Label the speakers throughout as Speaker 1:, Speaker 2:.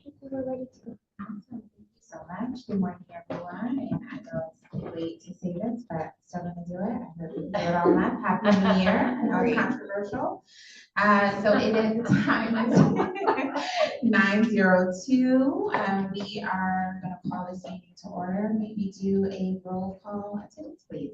Speaker 1: Okay, we're ready to go.
Speaker 2: Awesome. Thank you so much. Good morning, everyone. And I know it's late to say this, but still gonna do it. I heard we do it all month. Happy New Year. I know it's controversial. So it is time 9:02. We are gonna call this meeting to order. Maybe do a roll call attendance, please.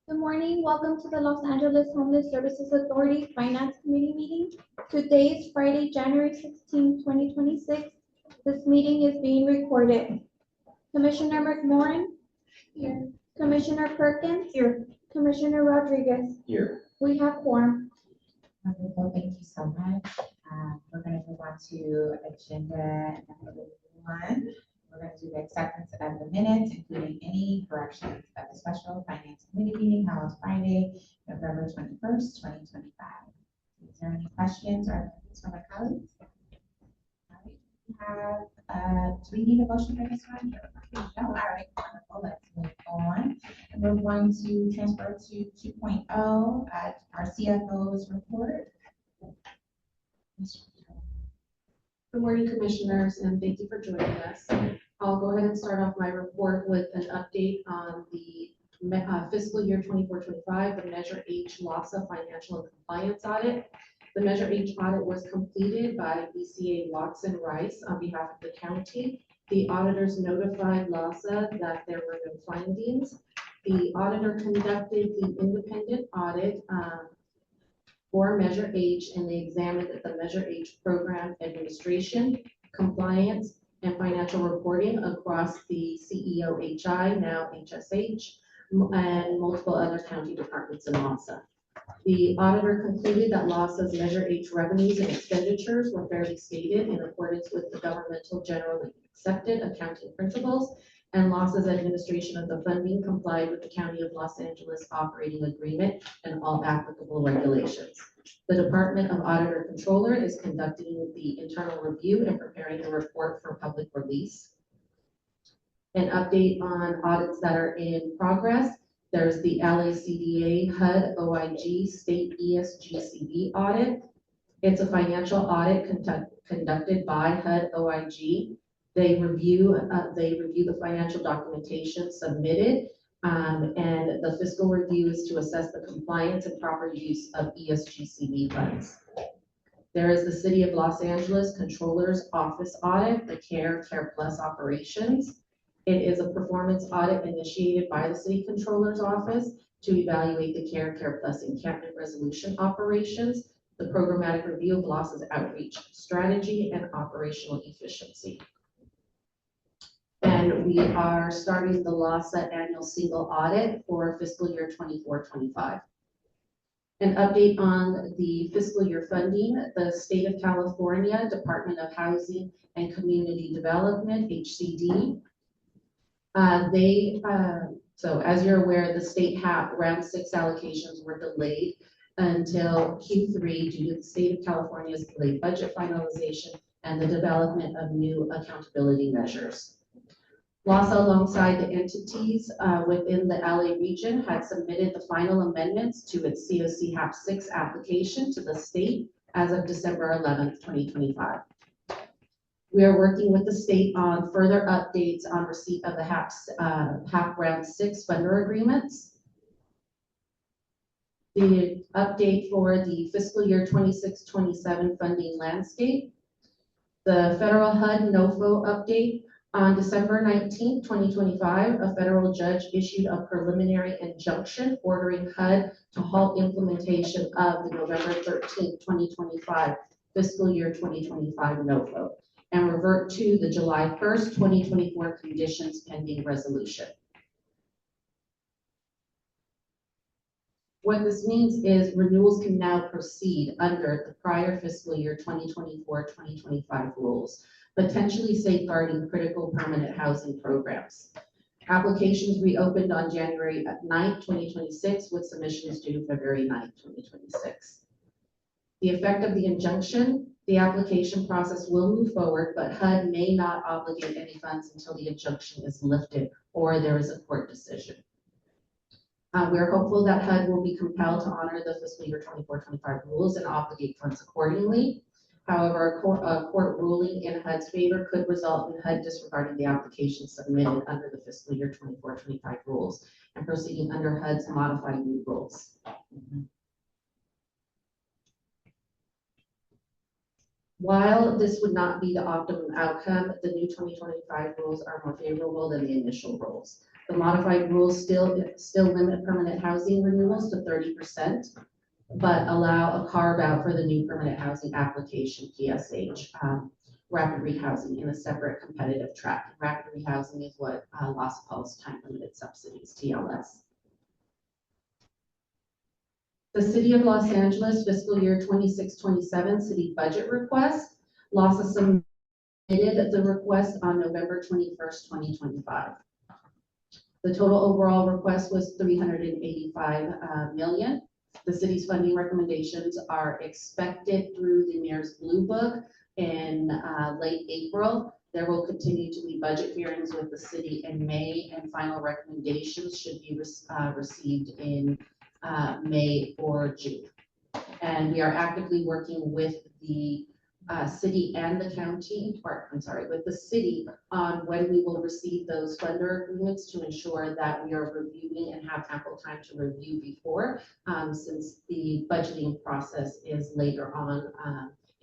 Speaker 1: Good morning. Welcome to the Los Angeles Homeless Services Authority Finance Committee meeting. Today is Friday, January 16, 2026. This meeting is being recorded. Commissioner McMorrin? Here. Commissioner Perkins? Here. Commissioner Rodriguez?
Speaker 3: Here.
Speaker 1: We have quorum.
Speaker 2: Wonderful. Thank you so much. We're gonna move on to agenda number 1. We're going to do the acceptance of the minutes, including any corrections of the special finance committee meeting held Friday, November 21st, 2025. Is there any questions or comments from our colleagues? All right, we have, do we need a motion for this one? No, all right, wonderful. Let's move on. And we're going to transfer to 2.0, our CFO's report.
Speaker 4: Good morning, commissioners, and thank you for joining us. I'll go ahead and start off my report with an update on the fiscal year 24-25, the Measure H LAHSA Financial and Compliance Audit. The Measure H audit was completed by BCA Watson Rice on behalf of the county. The auditors notified LAHSA that there were no findings. The auditor conducted the independent audit for Measure H, and they examined the Measure H program administration, compliance, and financial reporting across the CEO HI, now HSH, and multiple other county departments in LAHSA. The auditor concluded that LAHSA's Measure H revenues and expenditures were fairly stated in accordance with the governmental generally accepted accounting principles, and LAHSA's administration of the funding complied with the County of Los Angeles operating agreement and all applicable regulations. The Department of Auditor Controller is conducting the internal review and preparing the report for public release. An update on audits that are in progress. There's the LACDA HUD OIG State ESGCB audit. It's a financial audit conducted by HUD OIG. They review the financial documentation submitted, and the fiscal review is to assess the compliance and proper use of ESGCB funds. There is the City of Los Angeles Controller's Office audit, the CARE Plus operations. It is a performance audit initiated by the City Controller's Office to evaluate the CARE Plus encampment resolution operations, the programmatic review of LAHSA's outreach strategy, and operational efficiency. And we are starting the LAHSA annual single audit for fiscal year 24-25. An update on the fiscal year funding. The State of California Department of Housing and Community Development, HCD. So as you're aware, the state HAP round 6 allocations were delayed until Q3 due to the State of California's delayed budget finalization and the development of new accountability measures. LAHSA, alongside the entities within the LA region, had submitted the final amendments to its COC HAP 6 application to the state as of December 11th, 2025. We are working with the state on further updates on receipt of the HAP round 6 funder agreements. The update for the fiscal year 26-27 funding landscape. The federal HUD NOFO update. On December 19, 2025, a federal judge issued a preliminary injunction ordering HUD to halt implementation of the November 13, 2025 fiscal year 2025 NOFO and revert to the July 1st, 2024 conditions pending resolution. What this means is renewals can now proceed under the prior fiscal year 2024-2025 rules, potentially safeguarding critical permanent housing programs. Applications reopened on January 9th, 2026, with submissions due February 9th, 2026. The effect of the injunction, the application process will move forward, but HUD may not obligate any funds until the injunction is lifted or there is a court decision. We're hopeful that HUD will be compelled to honor the fiscal year 24-25 rules and obligate funds accordingly. However, a court ruling in HUD's favor could result in HUD disregarding the application submitted under the fiscal year 24-25 rules and proceeding under HUD's modified new rules. While this would not be the optimum outcome, the new 2025 rules are more favorable than the initial rules. The modified rules still limit permanent housing renewals to 30%, but allow a carve out for the new permanent housing application, PSH, rapid rehousing in a separate competitive track. Rapid rehousing is what LAHSA calls time limited subsidies, TLS. The City of Los Angeles fiscal year 26-27 city budget request. LAHSA submitted the request on November 21st, 2025. The total overall request was $385 million. The city's funding recommendations are expected through the Mayor's Blue Book in late April. There will continue to be budget hearings with the city in May, and final recommendations should be received in May or June. And we are actively working with the city and the county, or I'm sorry, with the city on when we will receive those funder agreements to ensure that we are reviewing and have ample time to review before, since the budgeting process is later on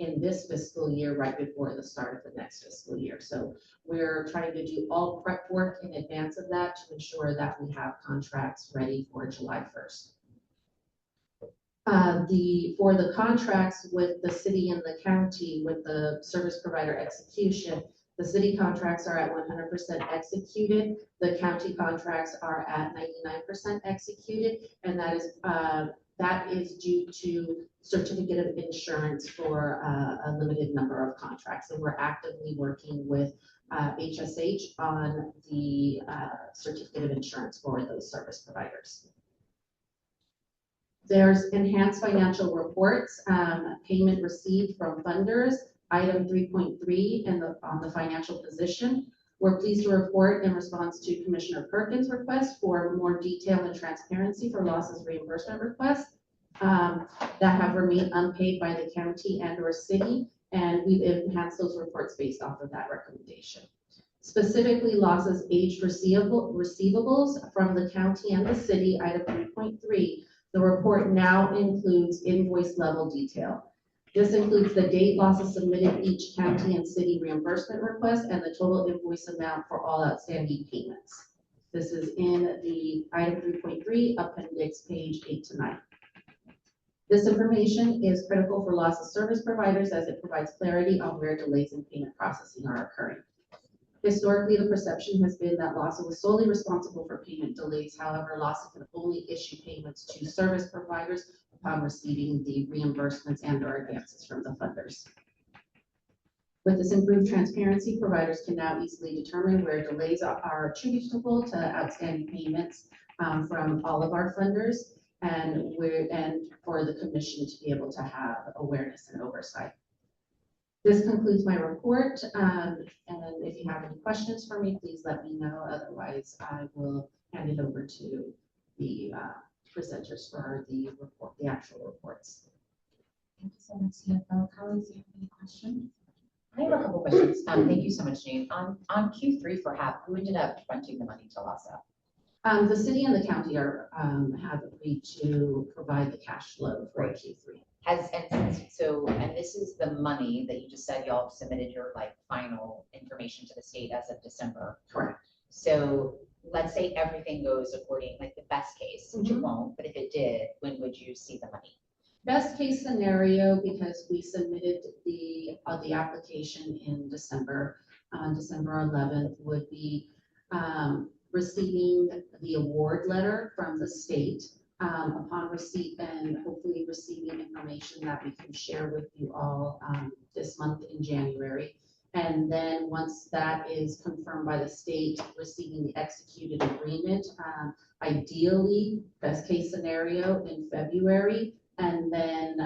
Speaker 4: in this fiscal year, right before the start of the next fiscal year. So we're trying to do all prep work in advance of that to ensure that we have contracts ready for July 1st. For the contracts with the city and the county with the service provider execution, the city contracts are at 100% executed. The county contracts are at 99% executed, and that is due to certificate of insurance for a limited number of contracts. And we're actively working with HSH on the certificate of insurance for those service providers. There's enhanced financial reports, payment received from funders, item 3.3 on the financial position. We're pleased to report in response to Commissioner Perkins' request for more detail and transparency for losses reimbursement requests that have remained unpaid by the county and or city, and we've enhanced those reports based off of that recommendation. Specifically, losses aged receivables from the county and the city, item 3.3. The report now includes invoice level detail. This includes the date losses submitted each county and city reimbursement request and the total invoice amount for all outstanding payments. This is in the item 3.3, appendix page 8 to 9. This information is critical for losses service providers as it provides clarity on where delays in payment processing are occurring. Historically, the perception has been that LAHSA was solely responsible for payment delays. However, LAHSA can only issue payments to service providers upon receiving the reimbursements and or advances from the funders. With this improved transparency, providers can now easily determine where delays are attributable to outstanding payments from all of our funders, and for the commission to be able to have awareness and oversight. This concludes my report, and if you have any questions for me, please let me know. Otherwise, I will hand it over to the presenters for the report, the actual reports.
Speaker 2: Thank you so much, CFO. Colleagues, do you have any questions?
Speaker 3: I have a couple questions. Thank you so much, Jane. On Q3 for HAP, who ended up fronting the money to LAHSA?
Speaker 4: The city and the county have agreed to provide the cash flow for Q3.
Speaker 3: And this is the money that you just said y'all submitted your final information to the state as of December.
Speaker 4: Correct.
Speaker 3: So let's say everything goes according, like the best case, which it won't, but if it did, when would you see the money?
Speaker 4: Best case scenario, because we submitted the application in December, December 11th, would be receiving the award letter from the state upon receipt, and hopefully receiving information that we can share with you all this month in January. And then once that is confirmed by the state, receiving the executed agreement, ideally, best case scenario in February. And then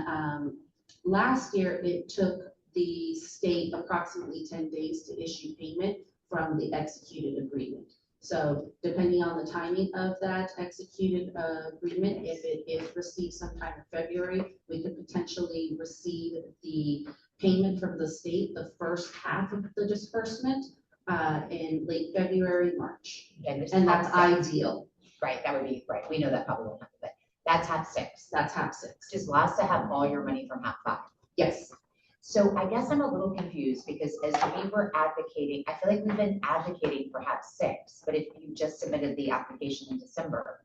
Speaker 4: last year, it took the state approximately 10 days to issue payment from the executed agreement. So depending on the timing of that executed agreement, if it is received sometime in February, we could potentially receive the payment from the state, the first half of the disbursement, in late February, March.
Speaker 3: Okay, there's
Speaker 4: And that's
Speaker 3: half six.
Speaker 4: ideal.
Speaker 3: Right, that would be, right, we know that probably won't happen, but that's half six.
Speaker 4: That's half six.
Speaker 3: Just last to have all your money from half five.
Speaker 4: Yes.
Speaker 3: So I guess I'm a little confused because as we were advocating, I feel like we've been advocating for half six, but if you just submitted the application in December,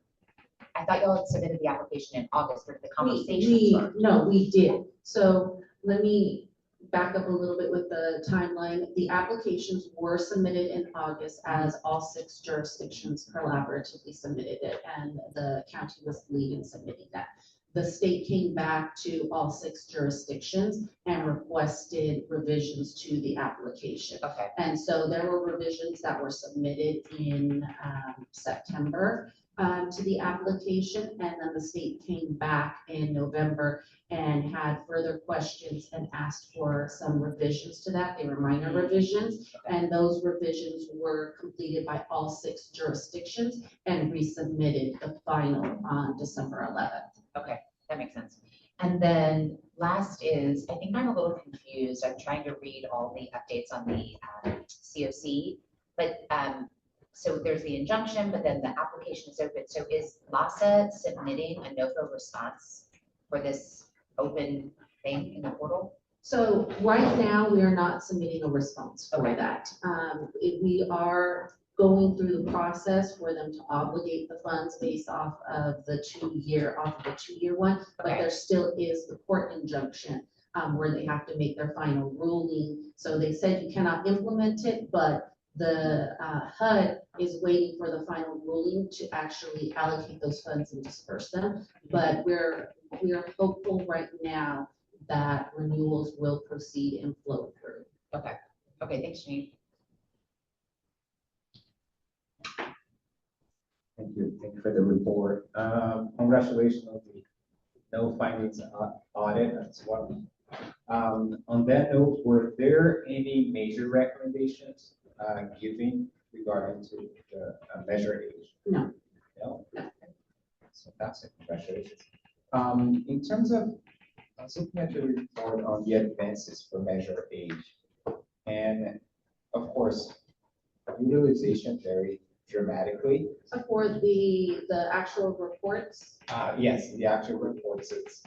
Speaker 3: I thought y'all had submitted the application in August or the conversations were.
Speaker 4: No, we did. So let me back up a little bit with the timeline. The applications were submitted in August as all 6 jurisdictions collaboratively submitted it, and the county was the lead in submitting that. The state came back to all 6 jurisdictions and requested revisions to the application.
Speaker 3: Okay,
Speaker 4: And so there were revisions that were submitted in September to the application, and then the state came back in November and had further questions and asked for some revisions to that. They were minor revisions, and those revisions were completed by all 6 jurisdictions and resubmitted the final on December 11th.
Speaker 3: okay, that makes sense. And then last is, I think I'm a little confused. I'm trying to read all the updates on the COC, but so there's the injunction, but then the application is open. So is LASA submitting a NOFO response for this open thing in the portal?
Speaker 4: So right now, we are not submitting a response for
Speaker 3: Okay.
Speaker 4: that. We are going through the process for them to obligate the funds based off of the 2-year one, but
Speaker 3: Okay.
Speaker 4: there still is the court injunction where they have to make their final ruling. So they said you cannot implement it, but the HUD is waiting for the final ruling to actually allocate those funds and disperse them. But we are hopeful right now that renewals will proceed and flow through.
Speaker 3: Okay, okay, thanks, Janine.
Speaker 5: Thank you for the report. Congratulations on the no findings audit as well. On that note, were there any major recommendations given regarding to the Measure H?
Speaker 4: No.
Speaker 5: No? That's fantastic, congratulations. In terms of, I was looking at the report on the advances for Measure H, and of course, utilization varied dramatically.
Speaker 4: For the actual reports,
Speaker 5: Yes, the actual reports, it's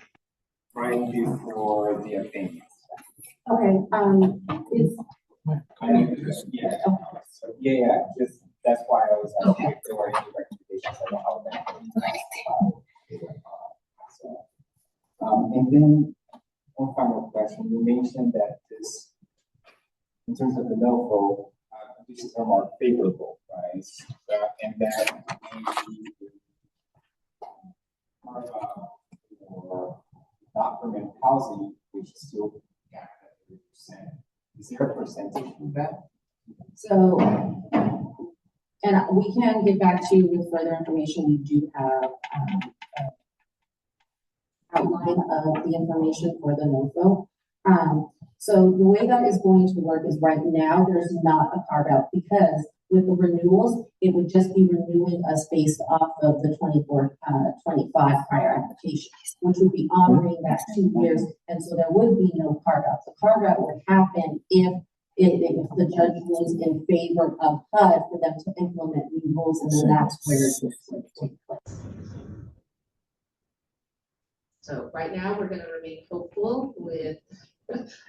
Speaker 5: right before the opinions.
Speaker 6: Okay, is,
Speaker 5: Yeah, so, yeah, just, that's why I was asking if there were any recommendations on how that. And then, one final question, you mentioned that this, in terms of the NOFO, conditions are more favorable, right? And that the or not permanent housing, which is still capped at 3%. Is there a percentage of that?
Speaker 6: so, and we can get back to you with further information. We do have, outline of the information for the NOFO. So the way that is going to work is right now, there's not a carve out because with the renewals, it would just be renewing us based off of the 24-25 prior applications, which would be honoring that 2 years. And so there would be no carve out. The carve out would happen if the judge rules in favor of HUD for them to implement new rules, and then that's where it would take place.
Speaker 4: so right now, we're gonna remain hopeful with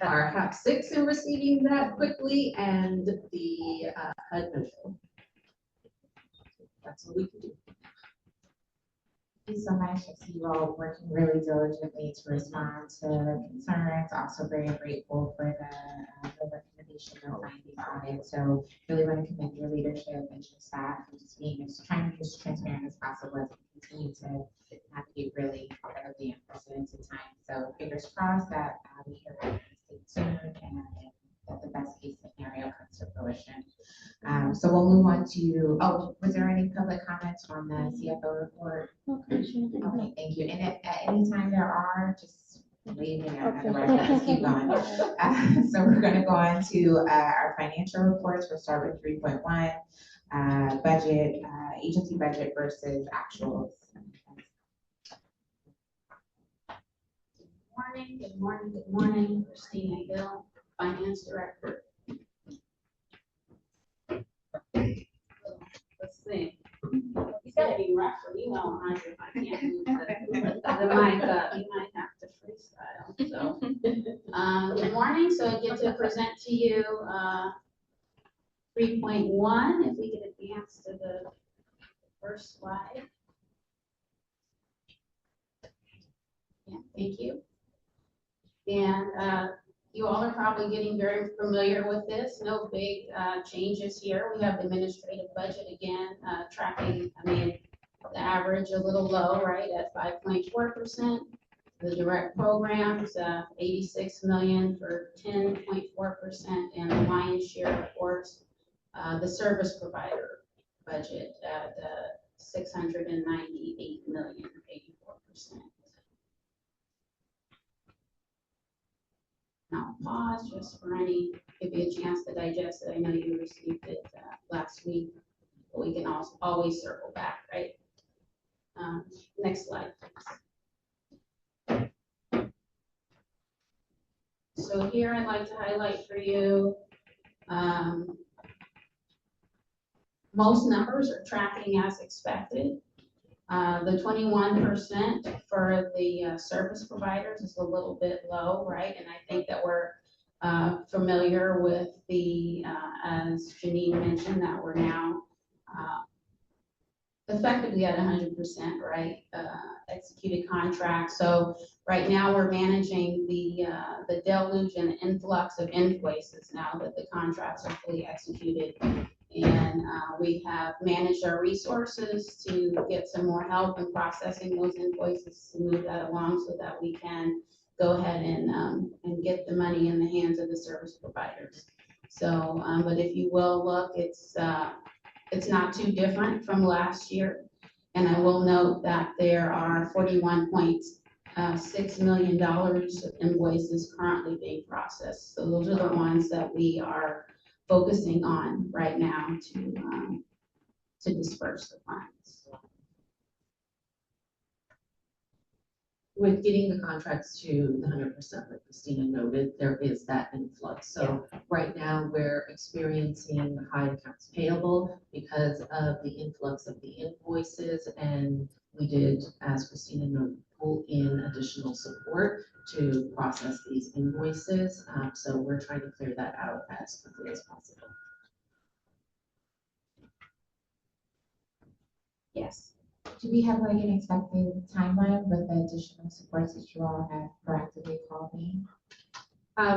Speaker 4: our HAP 6 and receiving that quickly and the HUD NOFO. That's what we can do.
Speaker 2: Thank you so much. I see you all working really diligently to respond to concerns. Also very grateful for the recommendation of finding audit. So really want to commend your leadership and your staff and just trying to be as transparent as possible as we continue to navigate really incredibly unprecedented time. So fingers crossed that we hear back from the state soon and that the best case scenario comes to fruition. So we'll move on to, was there any public comments on the CFO report? Okay, thank you. And at any time there are, just leave me know. Otherwise, we'll just keep going. So we're going to go on to our financial reports. We'll start with 3.1, budget, agency budget versus actuals.
Speaker 7: Good morning, good morning. Christina Hill, Finance Director. Let's see. It's gonna be rough for you all, Andre, if I can't move the mic up. You might have to freestyle, so. Good morning, so I get to present to you, 3.1, if we could advance to the first slide. Yeah, thank you. And you all are probably getting very familiar with this. No big changes here. We have the administrative budget again, tracking, the average a little low, right, at 5.4%. The direct programs, 86 million for 10.4%, and the lion's share, of course, the service provider budget at 698 million, 84%. Now pause just for any, give you a chance to digest it. I know you received it last week, but we can also always circle back, right? Next slide, please. So here I'd like to highlight for you, most numbers are tracking as expected. The 21% for the service providers is a little bit low, right? And I think that we're familiar with the, as Janine mentioned, that we're now effectively at 100%, right? Executed contract. So right now we're managing the deluge and influx of invoices now that the contracts are fully executed. And we have managed our resources to get some more help in processing those invoices to move that along so that we can go ahead and get the money in the hands of the service providers. So, but if you will look, it's not too different from last year. And I will note that there are $41.6 million of invoices currently being processed. So those are the ones that we are focusing on right now to disperse the funds.
Speaker 8: With getting the contracts to the 100%, like Christina noted, there is that influx. So right now we're experiencing high accounts payable because of the influx of the invoices, and we did, as Christina noted, pull in additional support to process these invoices. So we're trying to clear that out as quickly as possible.
Speaker 7: Yes.
Speaker 2: Do we have like an expected timeline with the additional supports that you all have proactively called in?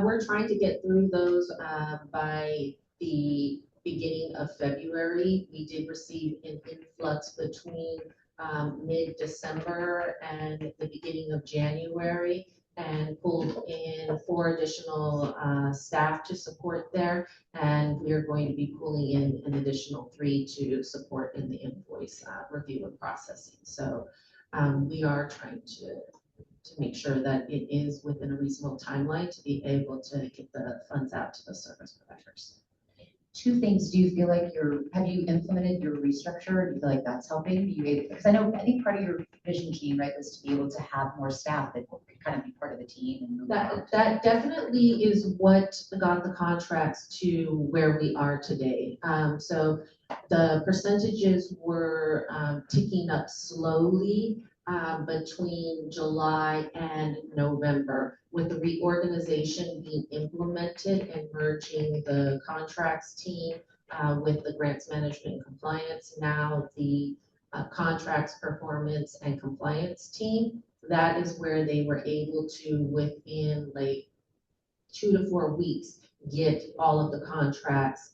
Speaker 8: We're trying to get through those by the beginning of February. We did receive an influx between mid-December and the beginning of January, and pulled in 4 additional staff to support there. And we are going to be pulling in an additional 3 to support in the invoice review and processing. So we are trying to make sure that it is within a reasonable timeline to be able to get the funds out to the service providers.
Speaker 3: 2 things. Do you feel like have you implemented your restructure? Do you feel like that's helping? Because I think part of your vision, Janine, right, was to be able to have more staff that could kind of be part of the team and move
Speaker 8: That definitely is what got the contracts to where we are today. So the percentages were ticking up slowly between July and November, with the reorganization being implemented and merging the contracts team with the grants management and compliance. Now the contracts performance and compliance team, that is where they were able to, within like 2 to 4 weeks, get all of the contracts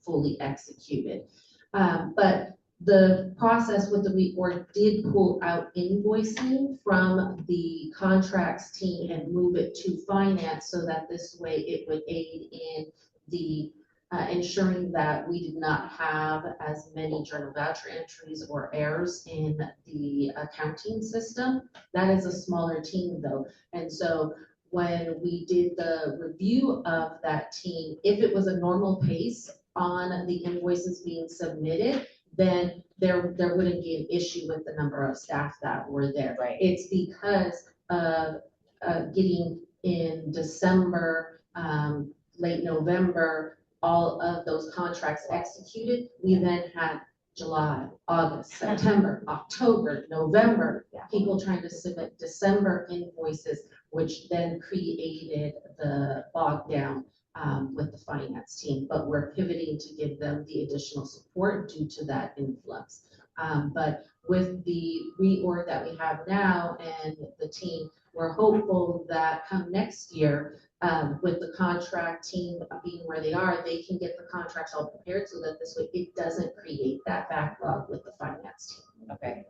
Speaker 8: fully executed. But the process with the reorg did pull out invoicing from the contracts team and move it to finance, so that this way it would aid in the ensuring that we did not have as many journal voucher entries or errors in the accounting system. That is a smaller team though. And so when we did the review of that team, if it was a normal pace on the invoices being submitted, then there wouldn't be an issue with the number of staff that were there.
Speaker 3: Right.
Speaker 8: It's because of getting in December, late November, all of those contracts executed. We then had July, August, September, October, November, people trying to submit December invoices, which then created the bog down with the finance team. But we're pivoting to give them the additional support due to that influx. But with the reorg that we have now and the team, we're hopeful that come next year, with the contract team being where they are, they can get the contracts all prepared so that this way it doesn't create that backlog with the finance team.
Speaker 3: Okay.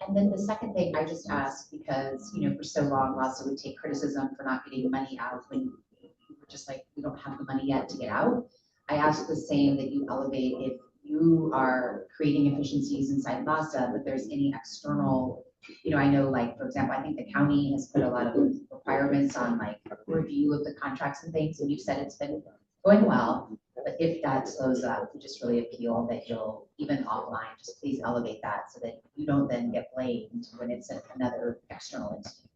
Speaker 3: And then the second thing I just asked, because, you know, for so long, Lassa would take criticism for not getting money out when we were just like, we don't have the money yet to get out. I asked the same that you elevate if you are creating efficiencies inside Lassa, but there's any external, you know, I know, like, for example, I think the county has put a lot of requirements on like review of the contracts and things, and you've said it's been going well. But if that slows up, we just really appeal that you'll, even offline, just please elevate that so that you don't then get blamed when it's another external entity.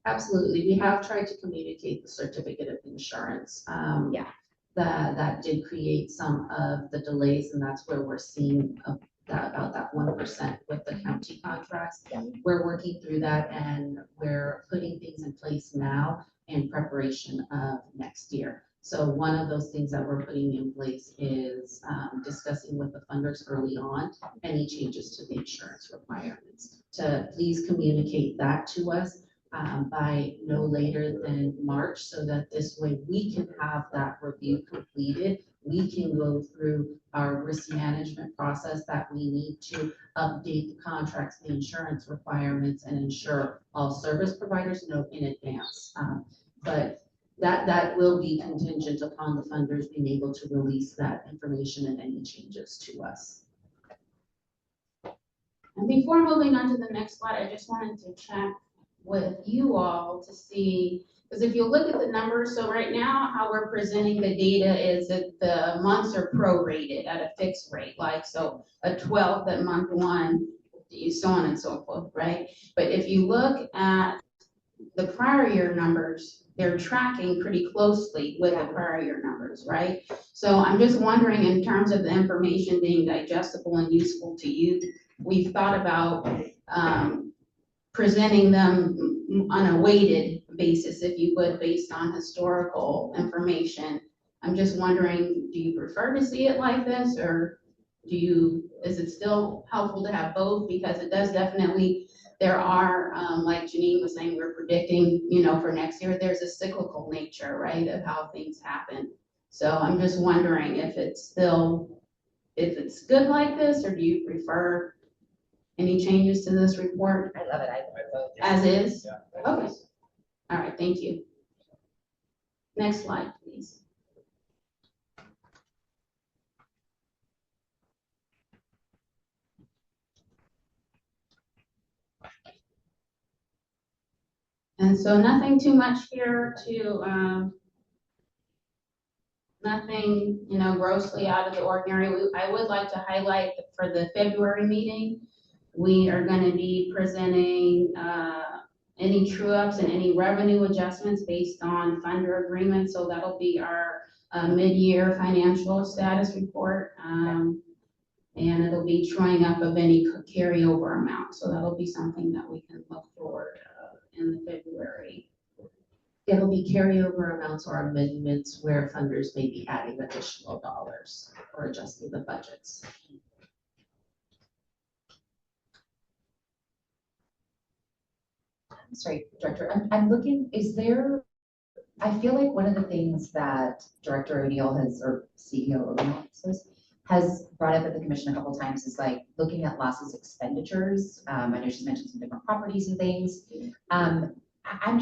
Speaker 8: Absolutely. We have tried to communicate the certificate of insurance.
Speaker 3: Yeah.
Speaker 8: That did create some of the delays, and that's where we're seeing about that 1% with the county contracts.
Speaker 3: Yeah.
Speaker 8: We're working through that, and we're putting things in place now in preparation of next year. So one of those things that we're putting in place is discussing with the funders early on any changes to the insurance requirements. To please communicate that to us by no later than March, so that this way we can have that review completed. We can go through our risk management process that we need to update the contracts, the insurance requirements, and ensure all service providers know in advance. But that will be contingent upon the funders being able to release that information and any changes to us.
Speaker 7: And before moving on to the next slide, I just wanted to check with you all to see, because if you look at the numbers, so right now how we're presenting the data is that the months are prorated at a fixed rate, like so a 12th at month 1, so on and so forth, right? But if you look at the prior year numbers, they're tracking pretty closely with the prior year numbers, right? So I'm just wondering, in terms of the information being digestible and useful to you, we've thought about presenting them on a weighted basis, if you would, based on historical information. I'm just wondering, do you prefer to see it like this, or is it still helpful to have both? Because it does definitely, there are, like Janine was saying, we're predicting, you know, for next year, there's a cyclical nature, right, of how things happen. So I'm just wondering if it's good like this, or do you prefer any changes to this report?
Speaker 3: I love it.
Speaker 7: As is?
Speaker 5: Yeah.
Speaker 7: Okay. All right, thank you. Next slide, please. And so nothing too much here to, nothing, you know, grossly out of the ordinary. I would like to highlight that for the February meeting, we are going to be presenting any true ups and any revenue adjustments based on funder agreements. So that'll be our mid-year financial status report. And it'll be truing up of any carryover amount. So that'll be something that we can look forward in the February.
Speaker 8: It'll be carryover amounts or amendments where funders may be adding additional dollars or adjusting the budgets.
Speaker 3: Sorry, Director, I'm looking, I feel like one of the things that Director O'Neill or CEO O'Neill has brought up at the commission a couple of times is like looking at Lassa's expenditures. I know she's mentioned some different properties and things. I'm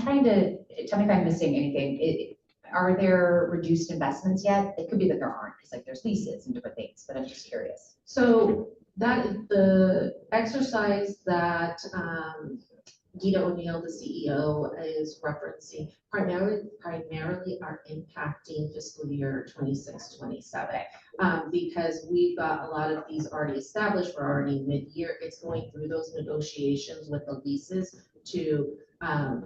Speaker 3: trying to, tell me if I'm missing anything. Are there reduced investments yet? It could be that there aren't, because like there's leases and different things, but I'm just curious.
Speaker 8: So that the exercise that Gita O'Neill, the CEO, is referencing primarily are impacting fiscal year 26-27. Because we've got a lot of these already established, we're already mid-year. It's going through those negotiations with the leases to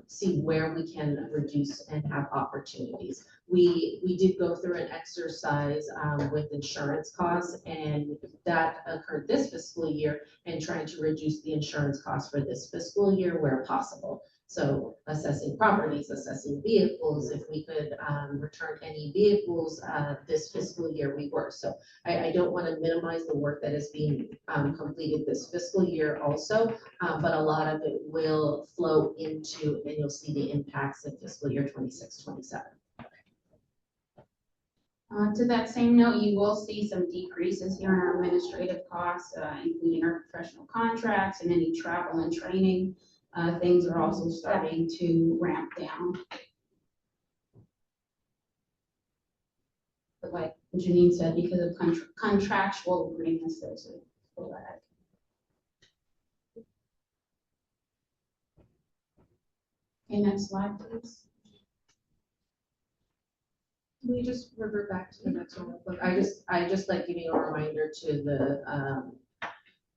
Speaker 8: see where we can reduce and have opportunities. We did go through an exercise with insurance costs, and that occurred this fiscal year, and trying to reduce the insurance costs for this fiscal year where possible. So assessing properties, assessing vehicles, if we could return any vehicles this fiscal year, we were. So I don't want to minimize the work that is being completed this fiscal year also, but a lot of it will flow into, and you'll see the impacts in fiscal year 26-27.
Speaker 7: To that same note, you will see some decreases here in our administrative costs, including our professional contracts and any travel and training. Things are also starting to ramp down. But like Janine said, because of contractual agreements, there's a lag. Okay, next slide, please.
Speaker 4: Can we just revert back to the next one? Real quick? I just like giving a reminder to the,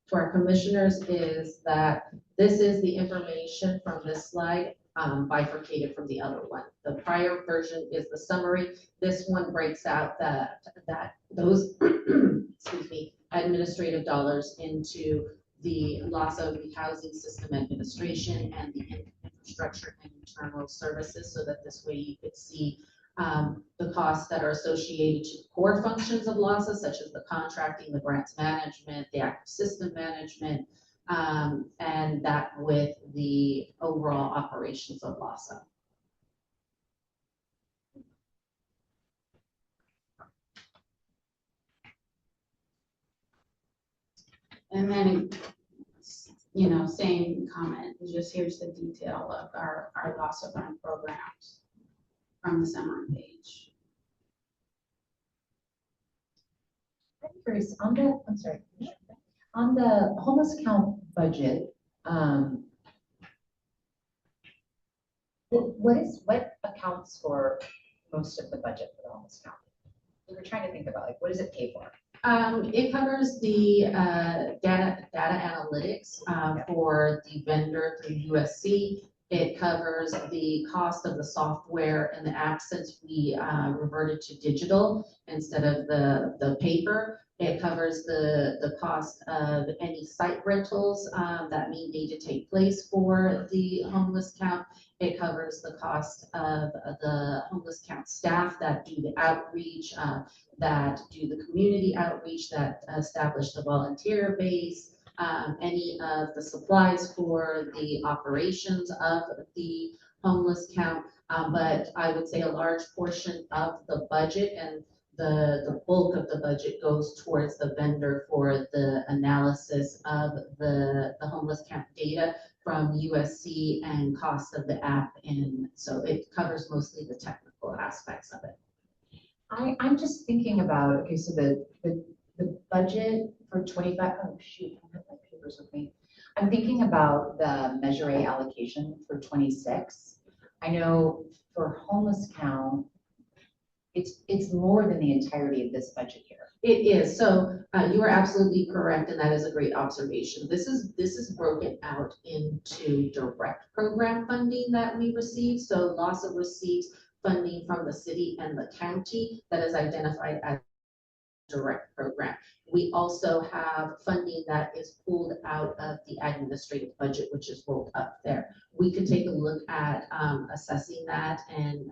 Speaker 4: to our commissioners is that this is the information from this slide, bifurcated from the other one. The prior version is the summary. This one breaks out those, excuse me, administrative dollars into the loss of the housing system administration and the infrastructure and internal services, so that this way you could see the costs that are associated to core functions of LAHSA, such as the contracting, the grants management, the active system management, and that with the overall operations of LAHSA.
Speaker 7: And then, you know, same comment, just here's the detail of our LAHSA run programs from the summary page.
Speaker 3: I'm curious, on the homeless count budget, what accounts for most of the budget for the homeless count? We were trying to think about, like, what does it pay for?
Speaker 8: It covers the data analytics for the vendor through USC. It covers the cost of the software and the app, since we reverted to digital instead of the paper. It covers the cost of any site rentals that may need to take place for the homeless count. It covers the cost of the homeless count staff that do the outreach, that do the community outreach, that establish the volunteer base, any of the supplies for the operations of the homeless count. But I would say a large portion of the budget and the bulk of the budget goes towards the vendor for the analysis of the homeless count data from USC and cost of the app. And so it covers mostly the technical aspects of it.
Speaker 3: I'm just thinking about, okay, so the budget for 25, oh shoot, I have my papers with me. I'm thinking about the Measure A allocation for 26. I know for homeless count, it's more than the entirety of this budget year.
Speaker 8: It is. So you are absolutely correct, and that is a great observation. This is broken out into direct program funding that we receive. So LAHSA receives funding from the city and the county that is identified as direct program. We also have funding that is pulled out of the administrative budget, which is rolled up there. We could take a look at assessing that and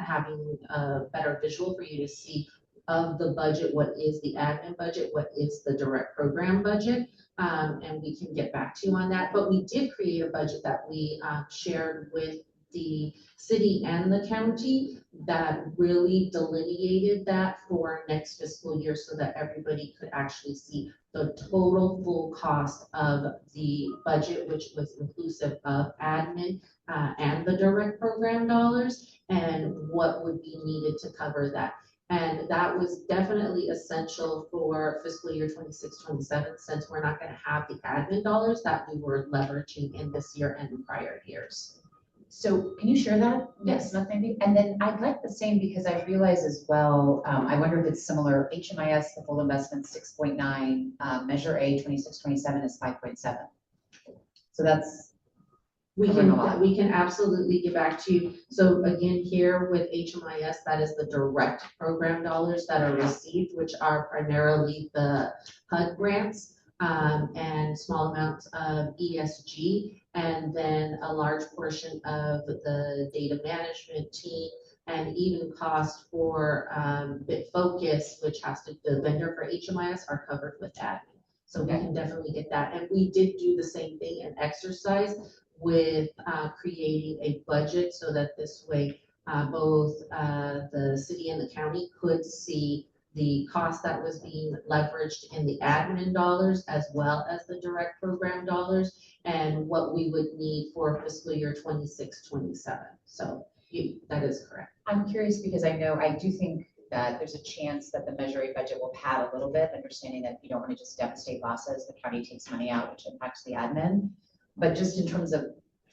Speaker 8: having a better visual for you to see of the budget, what is the admin budget, what is the direct program budget, and we can get back to you on that. But we did create a budget that we shared with the city and the county that really delineated that for next fiscal year, so that everybody could actually see the total full cost of the budget, which was inclusive of admin and the direct program dollars, and what would be needed to cover that. And that was definitely essential for fiscal year 26-27, since we're not going to have the admin dollars that we were leveraging in this year and in prior years.
Speaker 3: So can you share that?
Speaker 8: Yes.
Speaker 3: Maybe. And then I'd like the same, because I realize as well, I wonder if it's similar, HMIS, the full investment 6.9, Measure A 26-27 is 5.7. So that's
Speaker 4: We
Speaker 3: Over and above.
Speaker 4: we can absolutely get back to you. So again, here with HMIS, that is the direct program dollars that are received, which are primarily the HUD grants, and small amounts of ESG, and then a large portion of the data management team, and even cost for, BitFocus, which has to, the vendor for HMIS, are covered with admin. So we can definitely get that. And we did do the same thing and exercise with creating a budget so that this way both the city and the county could see the cost that was being leveraged in the admin dollars as well as the direct program dollars and what we would need for fiscal year 26-27. So that is correct.
Speaker 3: I'm curious because I know, I do think that there's a chance that the Measure A budget will pad a little bit, understanding that you don't want to just devastate LAHSA, the county takes money out, which impacts the admin. But just in terms of,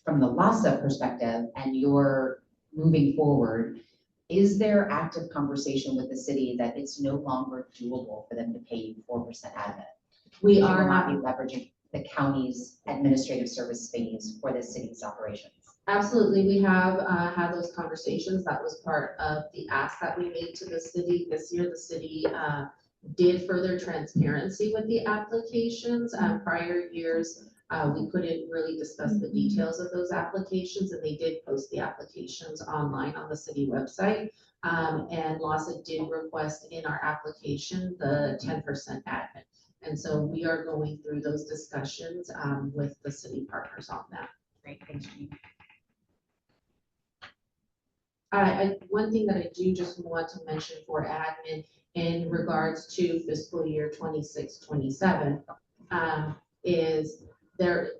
Speaker 3: from the LAHSA perspective and your moving forward, is there active conversation with the city that it's no longer doable for them to pay you 4% admin?
Speaker 4: We
Speaker 3: You will
Speaker 4: are
Speaker 3: not be leveraging the county's administrative service fees for the city's operations.
Speaker 4: absolutely, we have had those conversations. That was part of the ask that we made to the city. This year, the city did further transparency with the applications. Prior years, we couldn't really discuss the details of those applications, and they did post the applications online on the city website. And LAHSA did request in our application the 10% admin. And so we are going through those discussions with the city partners on that.
Speaker 3: Great, thanks, Jean.
Speaker 4: One thing that I do just want to mention for admin in regards to fiscal year 26-27 is there,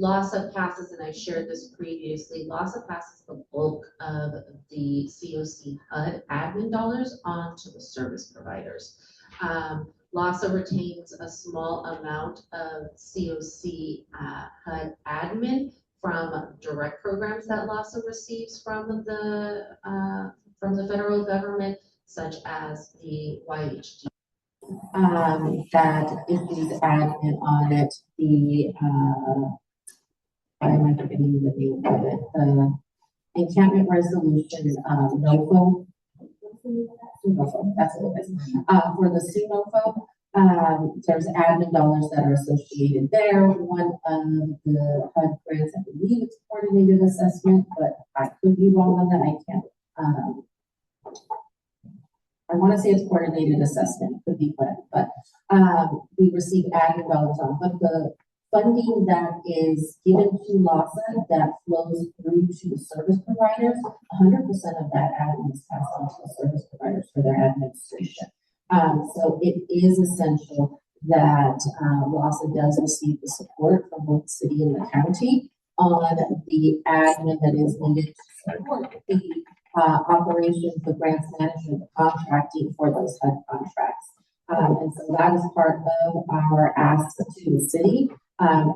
Speaker 4: LAHSA passes, and I've shared this previously, LAHSA passes the bulk of the COC HUD admin dollars onto the service providers. LAHSA retains a small amount of COC HUD admin from direct programs that LAHSA receives from the federal government, such as the YHD.
Speaker 6: That issues admin audit, the, why am I forgetting the name of it? Encampment resolution, NOFO. NOFO, that's what it is. For the SUNOFO, there's admin dollars that are associated there. One of the HUD grants, I believe it's coordinated assessment, but I could be wrong on that. I can't. I want to say it's coordinated assessment, could be correct, but we receive admin dollars on. But the funding that is given to LAHSA that flows through to the service providers, 100% of that admin is passed on to the service providers for their administration. So it is essential that LAHSA does receive the support from both the city and the county on the admin that is needed to support the operations, the grants management, the contracting for those HUD contracts. And so that is part of our ask to the city. And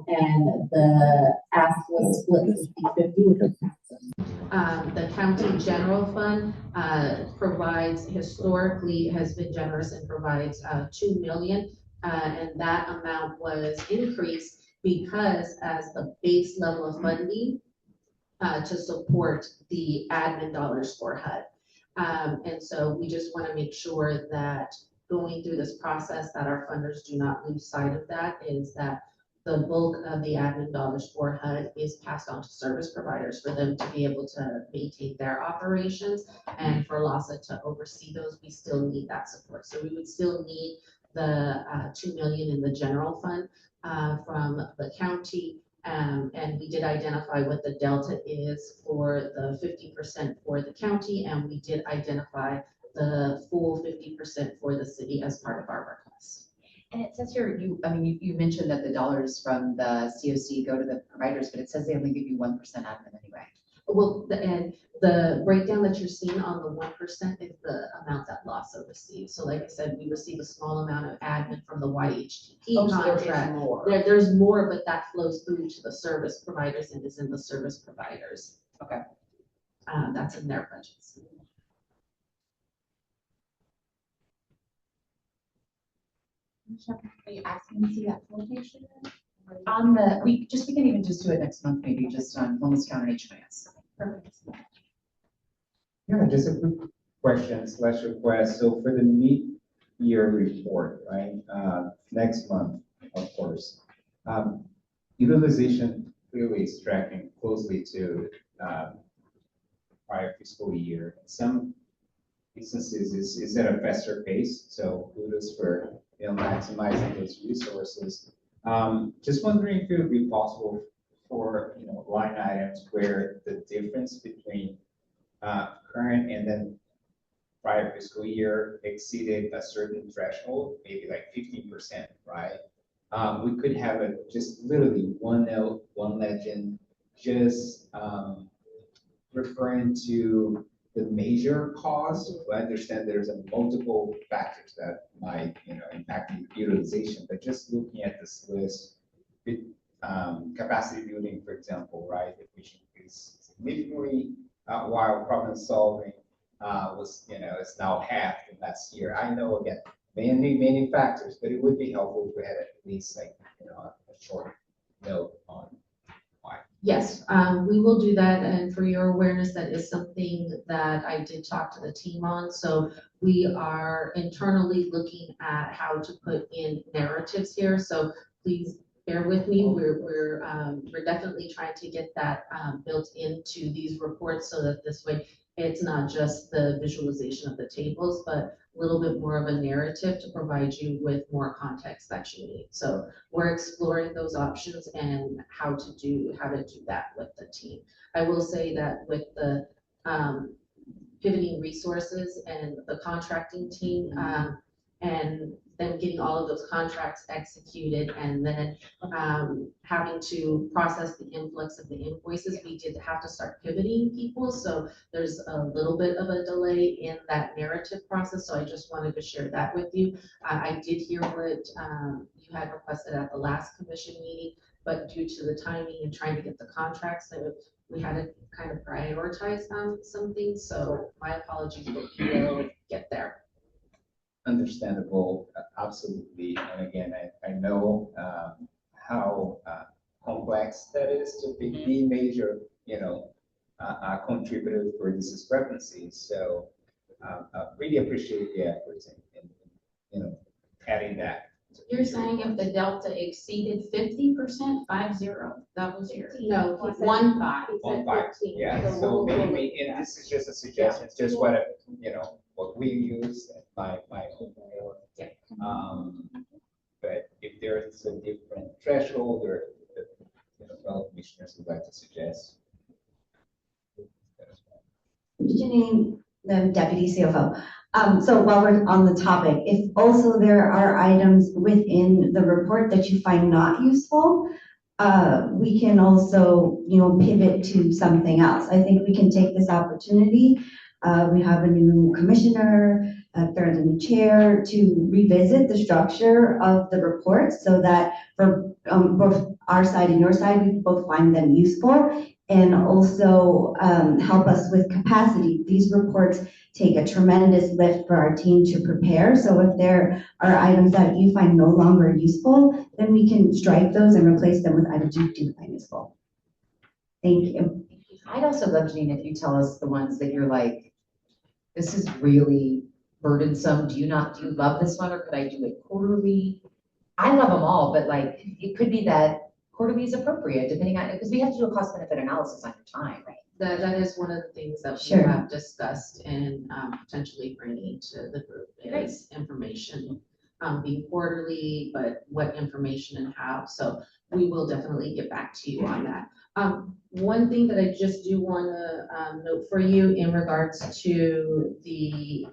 Speaker 6: the ask was split 50-50 with the council.
Speaker 4: The county general fund provides, historically has been generous and provides $2 million. And that amount was increased because as the base level of funding to support the admin dollars for HUD. And so we just want to make sure that going through this process that our funders do not lose sight of that, is that the bulk of the admin dollars for HUD is passed on to service providers for them to be able to maintain their operations, and for LAHSA to oversee those, we still need that support. So we would still need the $2 million in the general fund from the county. And we did identify what the delta is for the 50% for the county, and we did identify the full 50% for the city as part of our request.
Speaker 3: And it says here, you mentioned that the dollars from the COC go to the providers, but it says they only give you 1% admin anyway.
Speaker 4: Well, and the breakdown that you're seeing on the 1% is the amount that LAHSA receives. So like I said, we receive a small amount of admin from the YHTP contract. There's more, but that flows through to the service providers and is in the service providers.
Speaker 3: Okay.
Speaker 4: That's in their budgets.
Speaker 2: Are you asking to see that full page?
Speaker 3: On the, we can even just do it next month, maybe just on homeless count and HMIS.
Speaker 4: Perfect.
Speaker 5: Yeah, just a quick question slash request. So for the mid-year report, right, next month, of course, utilization clearly is tracking closely to prior fiscal year. In some instances, is at a faster pace, so kudos for, maximizing those resources. Just wondering if it would be possible for, line items where the difference between current and then prior fiscal year exceeded a certain threshold, maybe like 15%, right? We could have just literally one note, one legend, just referring to the major cause. I understand there's a multiple factors that might, impact the utilization, but just looking at this list, capacity building, for example, right, if we should increase significantly, while problem solving was, it's now half the last year. I know, again, many factors, but it would be helpful if we had at least like, a short note on why.
Speaker 8: Yes, we will do that, and for your awareness, that is something that I did talk to the team on. So we are internally looking at how to put in narratives here, so please bear with me. We're definitely trying to get that built into these reports so that this way it's not just the visualization of the tables, but a little bit more of a narrative to provide you with more context that you need. So we're exploring those options and how to do that with the team. I will say that with the pivoting resources and the contracting team, and then getting all of those contracts executed and then having to process the influx of the invoices, we did have to start pivoting people. So there's a little bit of a delay in that narrative process. So I just wanted to share that with you. I did hear what you had requested at the last commission meeting, but due to the timing and trying to get the contracts, that we had to kind of prioritize some things. So my apologies, but we'll get there.
Speaker 5: Understandable, absolutely. And again, I know how complex that is to be the major, contributor for these discrepancies. So I really appreciate the efforts in, adding that.
Speaker 7: You're saying if the delta exceeded 50%, 50, that was your.
Speaker 4: No, he said-
Speaker 7: 15.
Speaker 4: he said
Speaker 5: 1.5,
Speaker 4: 15,
Speaker 5: yeah,
Speaker 4: so
Speaker 5: so
Speaker 4: we'll
Speaker 5: maybe,
Speaker 4: look at
Speaker 5: and
Speaker 4: that.
Speaker 5: this is just a suggestion, it's just what, what we use, my own.
Speaker 4: Yeah.
Speaker 5: But if there is a different threshold or, fellow commissioners would like to suggest.
Speaker 9: Janine, the deputy CFO. So while we're on the topic, if also there are items within the report that you find not useful, we can also, pivot to something else. I think we can take this opportunity. We have a new commissioner, third in the chair, to revisit the structure of the report so that for both our side and your side, we both find them useful, and also help us with capacity. These reports take a tremendous lift for our team to prepare. So if there are items that you find no longer useful, then we can strike those and replace them with items you do find useful. Thank you.
Speaker 3: I'd also love, Janine, if you tell us the ones that you're like, this is really burdensome. Do you love this one, or could I do it quarterly? I love them all, but like, it could be that quarterly is appropriate depending on, because we have to do a cost benefit analysis on your time, right?
Speaker 8: That is one of the things that we
Speaker 9: Sure.
Speaker 8: have discussed and potentially bringing to the group is information. Being quarterly, but what information and how. So we will definitely get back to you on that. One thing that I just do want to note for you in regards to the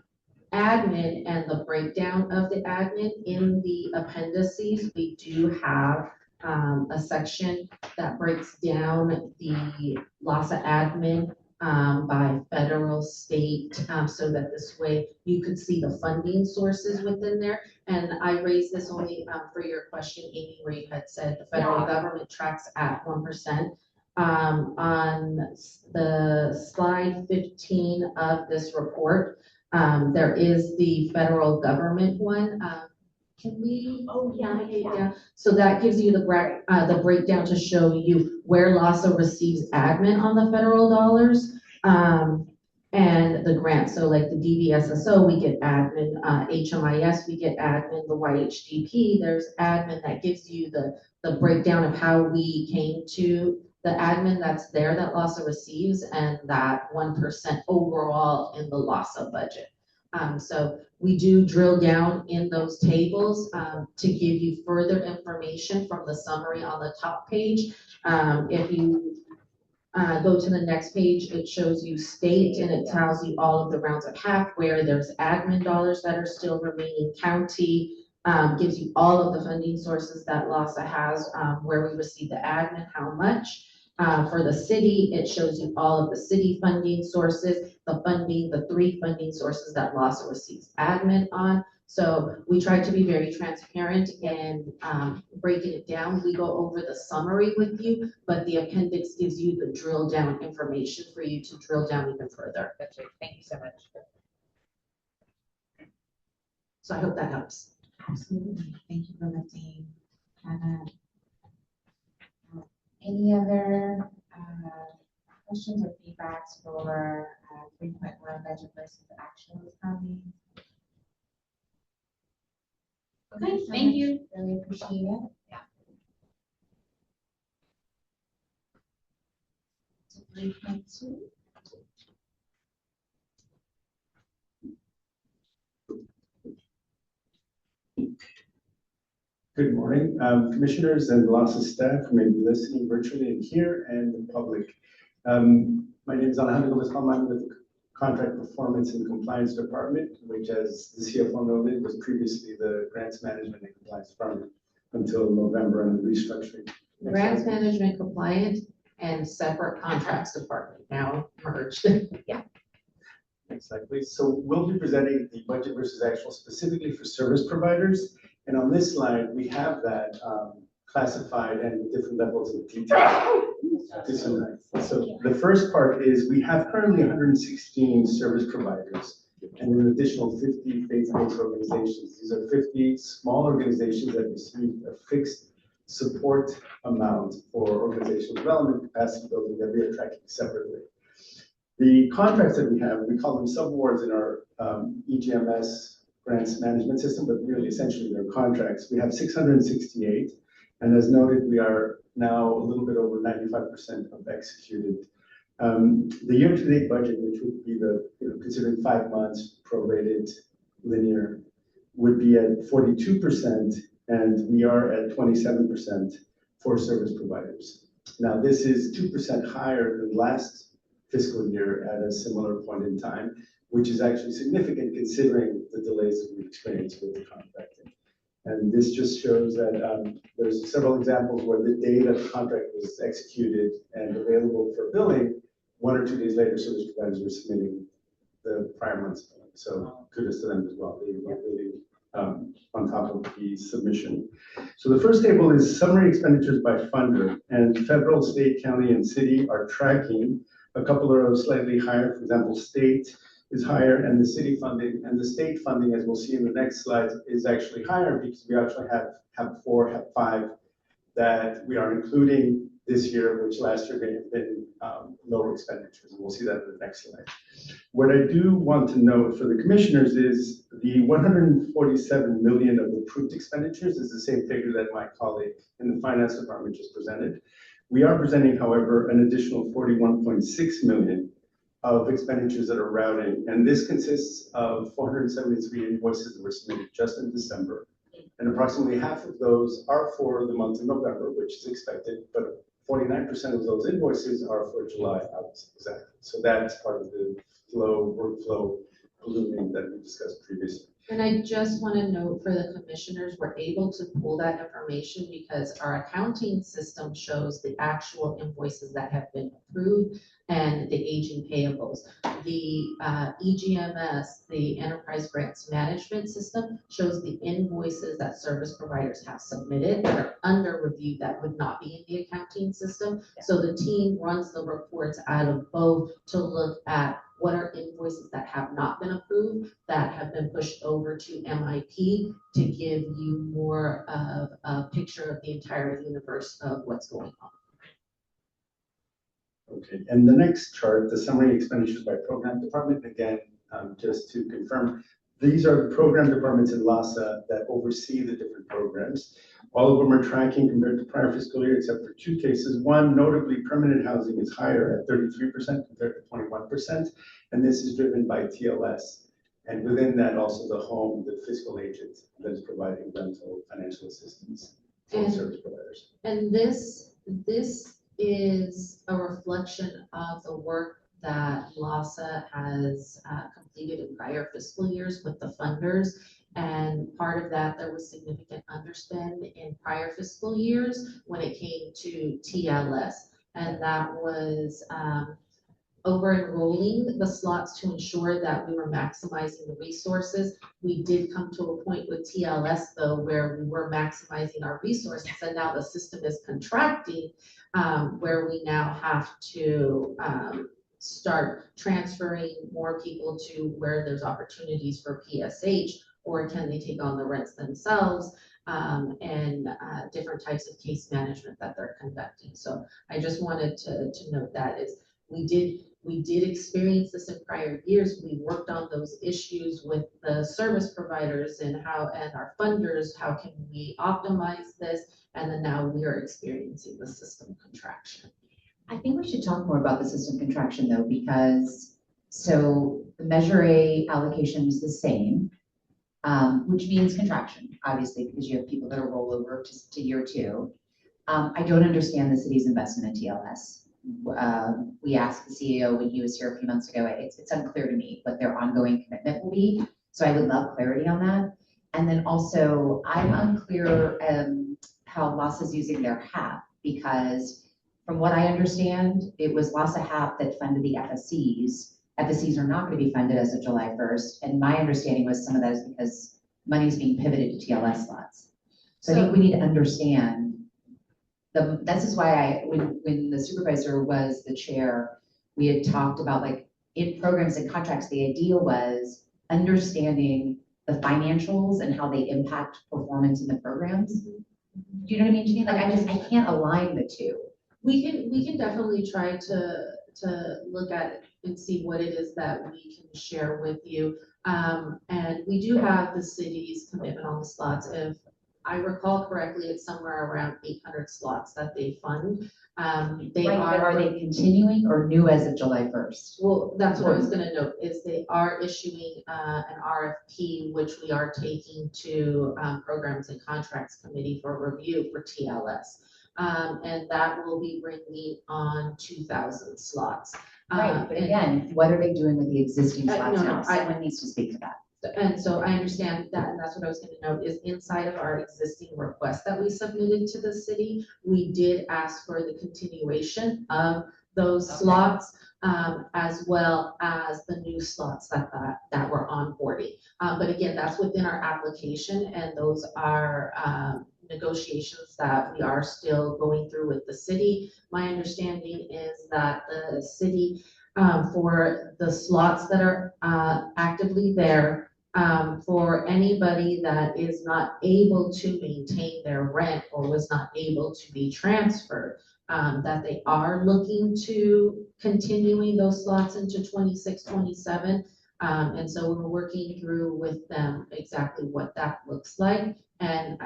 Speaker 8: admin and the breakdown of the admin in the appendices, we do have a section that breaks down the LAHSA admin by federal, state, so that this way you could see the funding sources within there. And I raised this only for your question, Amy, where you had said the federal government tracks at 1%. On the slide 15 of this report, there is the federal government one. Can we?
Speaker 1: Oh,
Speaker 8: Yeah. So that gives you the breakdown to show you where LASSA receives admin on the federal dollars, and the grant. So like the DVSSO, we get admin, HMIS, we get admin, the YHDP, there's admin that gives you the breakdown of how we came to the admin that's there that LASSA receives and that 1% overall in the LASSA budget. So we do drill down in those tables to give you further information from the summary on the top page. If you go to the next page, it shows you state and it tells you all of the rounds of half where there's admin dollars that are still remaining. County gives you all of the funding sources that LASSA has, where we receive the admin, how much. For the city, it shows you all of the city funding sources, the 3 funding sources that LASSA receives admin on. So we try to be very transparent and breaking it down. We go over the summary with you, but the appendix gives you the drill down information for you to drill down even further.
Speaker 3: That's right. Thank you so much.
Speaker 8: So I hope that helps.
Speaker 2: Absolutely. Thank you for lifting that up. Any other questions or feedbacks for 3.1 budget versus actual coming?
Speaker 7: Okay, thank you.
Speaker 2: Really appreciate it.
Speaker 3: Yeah.
Speaker 2: 3.2.
Speaker 10: Good morning, commissioners and LASSA staff who may be listening virtually and here, and the public. My name is Alejandro Gomez-Palma. I'm with the Contract Performance and Compliance Department, which, as the CFO noted, was previously the Grants Management and Compliance Department until November and the restructuring.
Speaker 8: Grants management compliant and separate contracts department now merged.
Speaker 10: Next slide, please. So we'll be presenting the budget versus actual specifically for service providers. And on this slide, we have that classified and with different levels of detail. So the first part is we have currently 116 service providers and an additional 50 faith-based organizations. These are 50 small organizations that receive a fixed support amount for organizational development, capacity building that we are tracking separately. The contracts that we have, we call them subawards in our EGMS grants management system, but really essentially they're contracts. We have 668, and as noted, we are now a little bit over 95% of executed. The year-to-date budget, which would be the, considering 5 months prorated linear, would be at 42%, and we are at 27% for service providers. Now, this is 2% higher than last fiscal year at a similar point in time, which is actually significant considering the delays that we've experienced with the contracting. And this just shows that there's several examples where the day that the contract was executed and available for billing, 1 or 2 days later, service providers were submitting the prior month's billing. So kudos to them as well. They were really on top of the submission. So the first table is summary expenditures by funder, and federal, state, county, and city are tracking. A couple are slightly higher. For example, state is higher, and the city funding and the state funding, as we'll see in the next slide, is actually higher because we actually have 4, have 5 that we are including this year, which last year may have been lower expenditures, and we'll see that in the next slide. What I do want to note for the commissioners is the 147 million of approved expenditures is the same figure that my colleague in the finance department just presented. We are presenting, however, an additional 41.6 million of expenditures that are routing, and this consists of 473 invoices that were submitted just in December, and approximately half of those are for the month of November, which is expected, but 49% of those invoices are for July out exactly. So that's part of the workflow blooming that we discussed previously.
Speaker 8: And I just want to note for the commissioners, we're able to pull that information because our accounting system shows the actual invoices that have been approved and the aging payables. The EGMS, the Enterprise Grants Management System, shows the invoices that service providers have submitted that are under review that would not be in the accounting system. So the team runs the reports out of both to look at what are invoices that have not been approved, that have been pushed over to MIP to give you more of a picture of the entire universe of what's going on.
Speaker 10: Okay, and the next chart, the summary expenditures by program department, again, just to confirm, these are the program departments in LASA that oversee the different programs. All of them are tracking compared to prior fiscal year, except for two cases. One, notably, permanent housing is higher at 33% compared to 21%, and this is driven by TLS. And within that, also the home, the fiscal agent that is providing rental financial assistance for service providers.
Speaker 8: And this is a reflection of the work that LASA has completed in prior fiscal years with the funders. And part of that, there was significant underspend in prior fiscal years when it came to TLS. And that was over enrolling the slots to ensure that we were maximizing the resources. We did come to a point with TLS though, where we were maximizing our resources, and now the system is contracting, where we now have to start transferring more people to where there's opportunities for PSH, or can they take on the rents themselves, and different types of case management that they're conducting. So I just wanted to note that is we did experience this in prior years. We worked on those issues with the service providers and our funders, how can we optimize this? And then now we are experiencing the system contraction.
Speaker 3: I think we should talk more about the system contraction though, because so the Measure A allocation is the same, which means contraction, obviously, because you have people that are rollover to year two. I don't understand the city's investment in TLS. We asked the CEO when he was here a few months ago, it's unclear to me what their ongoing commitment will be. So I would love clarity on that. And then also, I'm unclear how LASA is using their HAP, because from what I understand, it was LASA HAP that funded the FSCs. FSCs are not going to be funded as of July 1st. And my understanding was some of that is because money is being pivoted to TLS slots. So I think we need to understand this is why when the supervisor was the chair, we had talked about like in programs and contracts, the idea was understanding the financials and how they impact performance in the programs. Do you know what I mean, Janine? Like I can't align the two.
Speaker 8: We can definitely try to look at it and see what it is that we can share with you. And we do have the city's commitment on the slots. If I recall correctly, it's somewhere around 800 slots that they fund. Are
Speaker 3: they continuing or new as of July 1st?
Speaker 8: Well, that's what I was gonna note, is they are issuing an RFP, which we are taking to Programs and Contracts Committee for review for TLS. And that will be bringing on 2,000 slots.
Speaker 3: Right, but again, what are they doing with the existing slots
Speaker 8: no,
Speaker 3: now? Someone needs to speak to that.
Speaker 8: And so I understand that, and that's what I was going to note, is inside of our existing request that we submitted to the city, we did ask for the continuation of those slots, as well as the new slots that were onboarding. But again, that's within our application, and those are negotiations that we are still going through with the city. My understanding is that the city, for the slots that are actively there, for anybody that is not able to maintain their rent or was not able to be transferred, that they are looking to continuing those slots into 26, 27. And so we're working through with them exactly what that looks like. And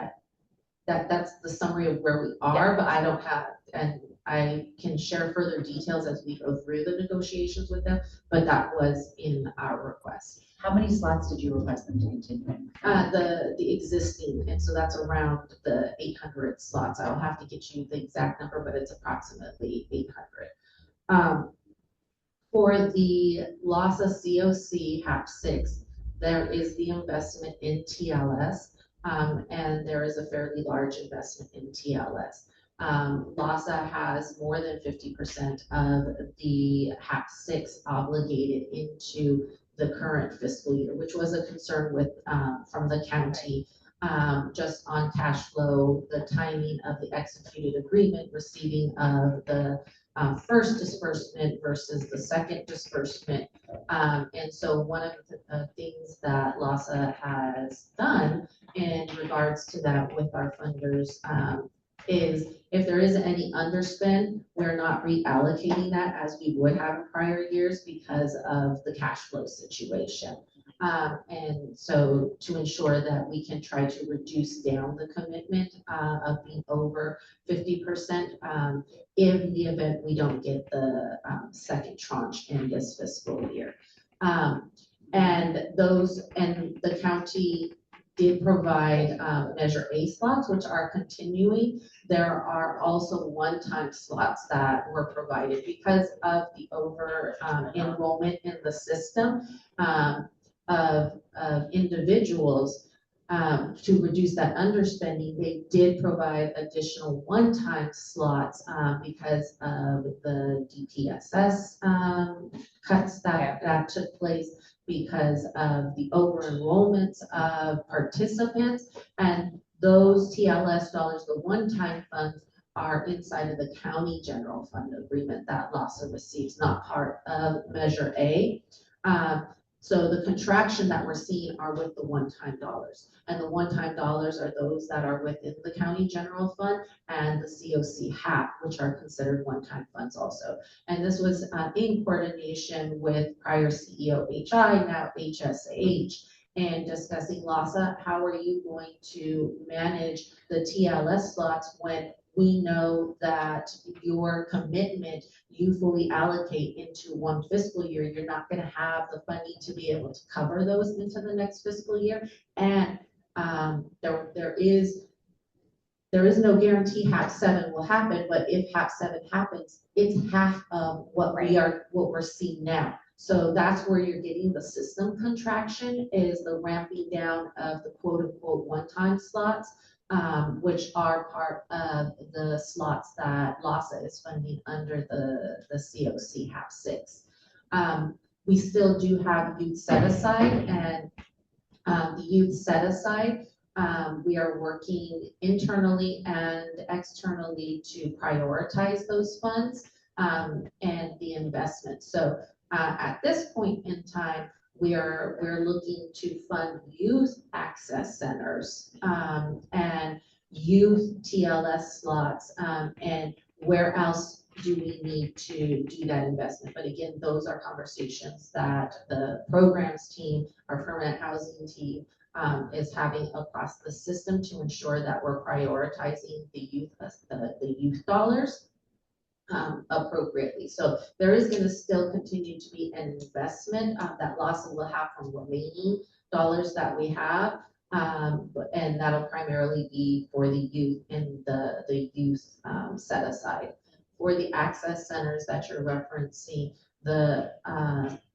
Speaker 8: that's the summary of where we are, but I don't have, and I can share further details as we go through the negotiations with them, but that was in our request.
Speaker 3: How many slots did you request them to continue?
Speaker 8: The existing, and so that's around the 800 slots. I'll have to get you the exact number, but it's approximately 800. For the LASA COC HAP 6, there is the investment in TLS, and there is a fairly large investment in TLS. LASA has more than 50% of the HAP 6 obligated into the current fiscal year, which was a concern with from the county, just on cash flow, the timing of the executed agreement, receiving of the first disbursement versus the second disbursement. And so one of the things that LASA has done in regards to that with our funders, is if there is any underspend, we're not reallocating that as we would have in prior years because of the cash flow situation. And so to ensure that we can try to reduce down the commitment of being over 50%, in the event we don't get the second tranche in this fiscal year. And the county did provide Measure A slots, which are continuing. There are also one-time slots that were provided because of the over enrollment in the system of individuals. To reduce that underspending, they did provide additional one-time slots because of the DPSS cuts that took place, because of the over enrollments of participants, and those TLS dollars, the one-time funds, are inside of the county general fund agreement that LASA receives, not part of Measure A. So the contraction that we're seeing are with the one-time dollars, and the one-time dollars are those that are within the county general fund and the COC HAP, which are considered one-time funds also. And this was in coordination with prior CEO HI, now HSH, and discussing LASA, how are you going to manage the TLS slots when we know that your commitment you fully allocate into one fiscal year, you're not going to have the funding to be able to cover those into the next fiscal year. And there is no guarantee HAP 7 will happen, but if HAP 7 happens, it's half of what we're seeing now. So that's where you're getting the system contraction, is the ramping down of the quote unquote one-time slots, which are part of the slots that LASA is funding under the COC HAP 6. We still do have youth set aside, and the youth set aside, we are working internally and externally to prioritize those funds and the investment. So at this point in time, we're looking to fund youth access centers and youth TLS slots, and where else do we need to do that investment? But again, those are conversations that the programs team, our permanent housing team, is having across the system to ensure that we're prioritizing the youth dollars appropriately. So there is going to still continue to be an investment that LASA will have from remaining dollars that we have, and that'll primarily be for the youth and the youth set aside. For the access centers that you're referencing, the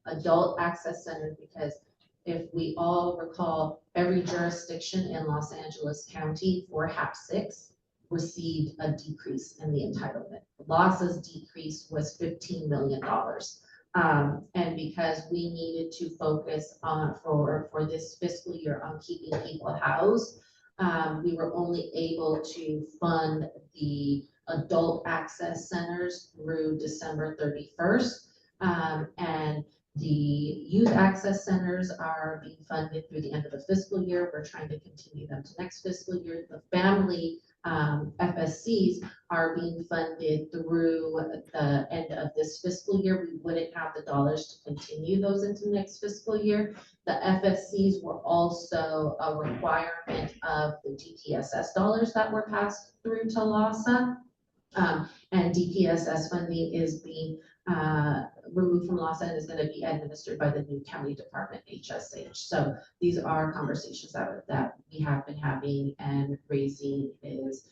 Speaker 8: adult access centers, because if we all recall, every jurisdiction in Los Angeles County for HAP 6 received a decrease in the entitlement. LASA's decrease was $15 million. And because we needed to focus on, for this fiscal year, on keeping people housed, we were only able to fund the adult access centers through December 31st. And the youth access centers are being funded through the end of the fiscal year. We're trying to continue them to next fiscal year. The family FSCs are being funded through the end of this fiscal year. We wouldn't have the dollars to continue those into next fiscal year. The FFCs were also a requirement of the DPSS dollars that were passed through to LASA. And DPSS funding is being removed from LASA and is going to be administered by the new county department, HSH. So these are conversations that we have been having and raising, is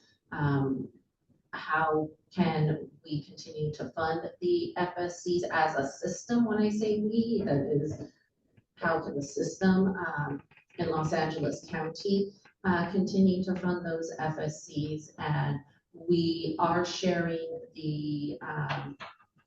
Speaker 8: how can we continue to fund the FSCs as a system? When I say we, that is, how can the system in Los Angeles County continue to fund those FSCs? And we are sharing the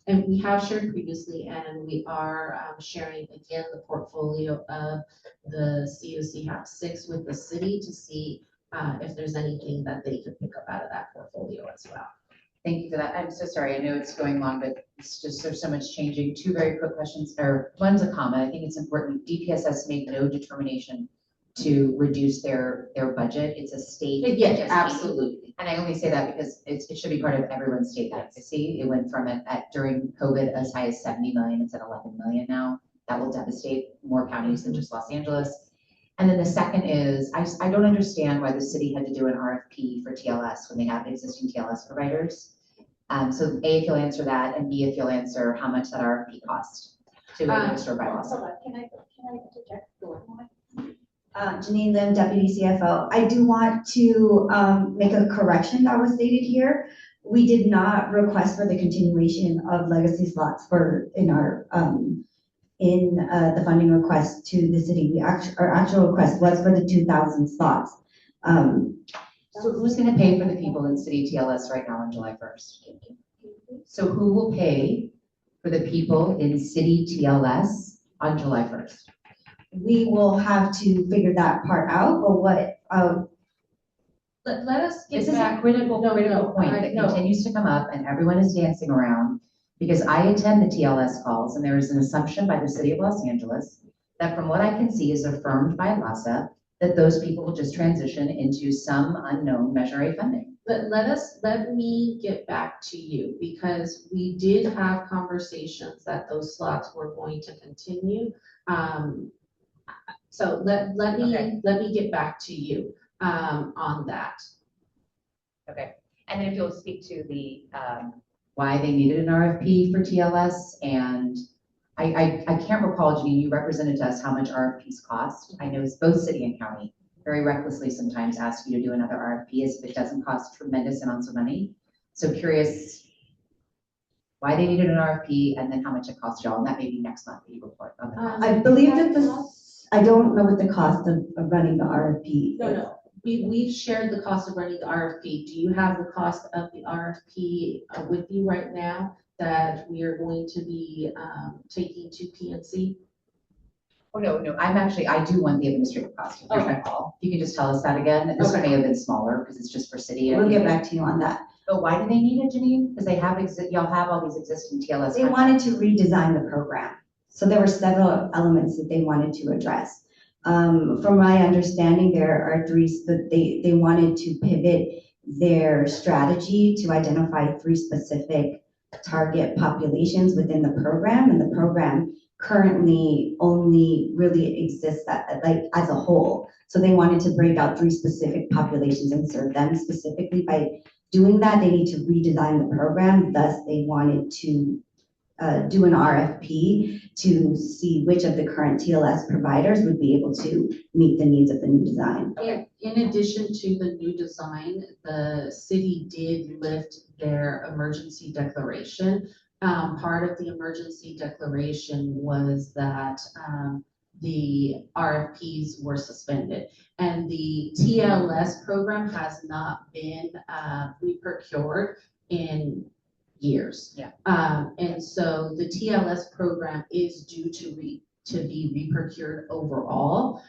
Speaker 8: and we have shared previously, and we are sharing again the portfolio of the COC HAP 6 with the city to see if there's anything that they could pick up out of that portfolio as well.
Speaker 3: Thank you for that. I'm so sorry. I know it's going long, but it's just, there's so much changing. Two very quick questions, or one's a comment. I think it's important. DPSS made no determination to reduce their budget. It's a state.
Speaker 8: Yes,
Speaker 3: agency.
Speaker 8: absolutely.
Speaker 3: And I only say that because it should be part of everyone's state advocacy. It went from during COVID as high as 70 million. It's at 11 million now. That will devastate more counties than just Los Angeles. And then the second is, I don't understand why the city had to do an RFP for TLS when they have existing TLS providers. So A, if you'll answer that, and B, if you'll answer how much that RFP cost to administer by law.
Speaker 1: Can I interject?
Speaker 9: Janine Lim, Deputy CFO. I do want to make a correction that was stated here. We did not request for the continuation of legacy slots in our the funding request to the city. Our actual request was for the 2,000 slots.
Speaker 3: So who's gonna pay for the people in city TLS right now on July 1st? So who will pay for the people in city TLS on July 1st?
Speaker 9: We will have to figure that part out, but what,
Speaker 8: Let us
Speaker 3: This
Speaker 8: get
Speaker 3: is a
Speaker 8: back.
Speaker 3: critical point that continues to come up and everyone is dancing around. Because I attend the TLS calls and there is an assumption by the city of Los Angeles that from what I can see is affirmed by LASA, that those people will just transition into some unknown Measure A funding.
Speaker 8: Let me get back to you, because we did have conversations that those slots were going to continue. So let me get back to you, on that.
Speaker 3: Okay, and then if you'll speak to the, why they needed an RFP for TLS, and I can't recall, Janine, you represented to us how much RFPs cost. I know it's both city and county very recklessly sometimes ask you to do another RFP as if it doesn't cost tremendous amounts of money. So curious why they needed an RFP and then how much it cost y'all, and that may be next month that you report on the cost.
Speaker 9: I believe that I don't know what the cost of running the RFP is.
Speaker 8: No, we've shared the cost of running the RFP. Do you have the cost of the RFP with you right now that we are going to be taking to PNC?
Speaker 3: Oh, no, I do want the administrative cost. Here's my call. You can just tell us that again. This one may have been smaller because it's just for city.
Speaker 9: We'll get back to you on that.
Speaker 3: But why do they need it, Janine? Because they have, y'all have all these existing TLS.
Speaker 9: They wanted to redesign the program. So there were several elements that they wanted to address. From my understanding, there are three, they wanted to pivot their strategy to identify 3 specific target populations within the program, and the program currently only really exists as a whole. So they wanted to break out 3 specific populations and serve them specifically. By doing that, they need to redesign the program. Thus, they wanted to do an RFP to see which of the current TLS providers would be able to meet the needs of the new design.
Speaker 8: In addition to the new design, the city did lift their emergency declaration. Part of the emergency declaration was that the RFPs were suspended, and the TLS program has not been re-procured in years.
Speaker 3: Yeah.
Speaker 8: And so the TLS program is due to be re-procured overall.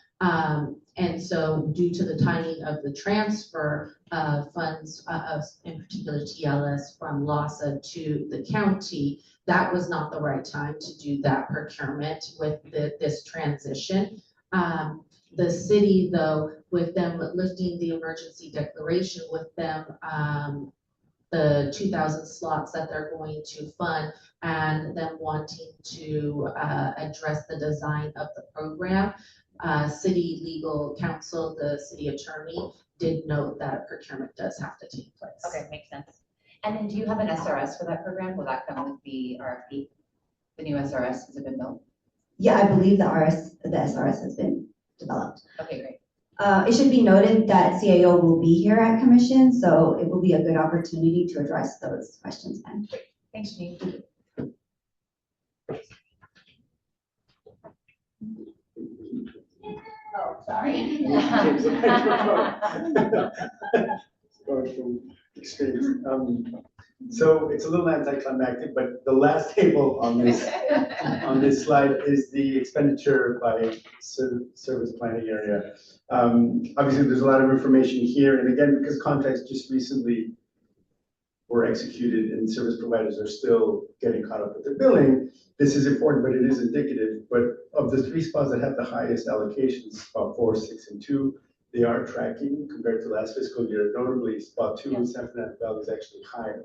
Speaker 8: And so due to the timing of the transfer of funds of, in particular TLS from LASA to the county, that was not the right time to do that procurement with this transition. The city, though, with them lifting the emergency declaration, with them the 2,000 slots that they're going to fund, and them wanting to address the design of the program, city legal counsel, the city attorney, did note that procurement does have to take place.
Speaker 3: Okay, makes sense. And then do you have an SRS for that program? Will that come with the RFP? The new SRS, has it been built?
Speaker 9: Yeah, I believe the SRS has been developed.
Speaker 3: Okay, great.
Speaker 9: It should be noted that CAO will be here at commission, so it will be a good opportunity to address those questions then.
Speaker 3: Thanks, Janine.
Speaker 1: Oh, sorry.
Speaker 10: Going from extremes. So it's a little anticlimactic, but the last table on this slide is the expenditure by service planning area. Obviously, there's a lot of information here, and again, because context just recently were executed and service providers are still getting caught up with their billing. This is important, but it is indicative. But of the 3 spas that have the highest allocations, Spa 4, 6, and 2, they are tracking compared to last fiscal year. Notably, Spa 2 in San Fernando Valley is actually higher.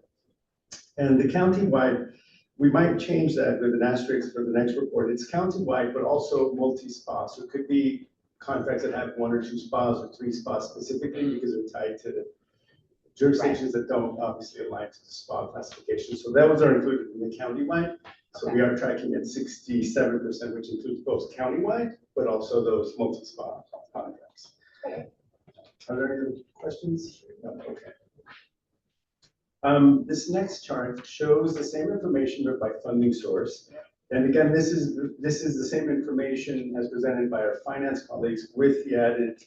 Speaker 10: And the countywide, we might change that with an asterisk for the next report. It's countywide, but also multi-spa. So it could be contracts that have 1 or 2 spas or 3 spas specifically because they're tied to the jurisdictions that don't obviously align to the spa classification. So those are included in the countywide. So we are tracking at 67%, which includes both countywide, but also those multi-spa contracts. Are there any questions? No, okay. This next chart shows the same information but by funding source. And again, this is the same information as presented by our finance colleagues with the added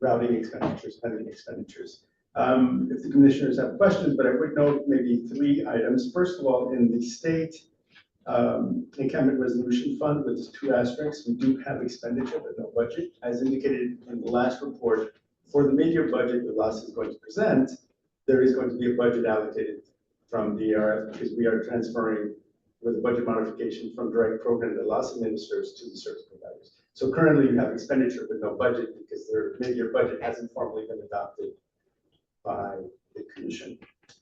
Speaker 10: routing expenditures, pending expenditures. If the commissioners have questions, but I would note maybe 3 items. First of all, in the state encampment resolution fund with 2 asterisks, we do have expenditure but no budget. As indicated in the last report, for the mid-year budget that LAS is going to present, there is going to be a budget allocated from the ERF because we are transferring with a budget modification from direct program that LAS administers to the service providers. So currently you have expenditure but no budget because their mid-year budget hasn't formally been adopted by the commission.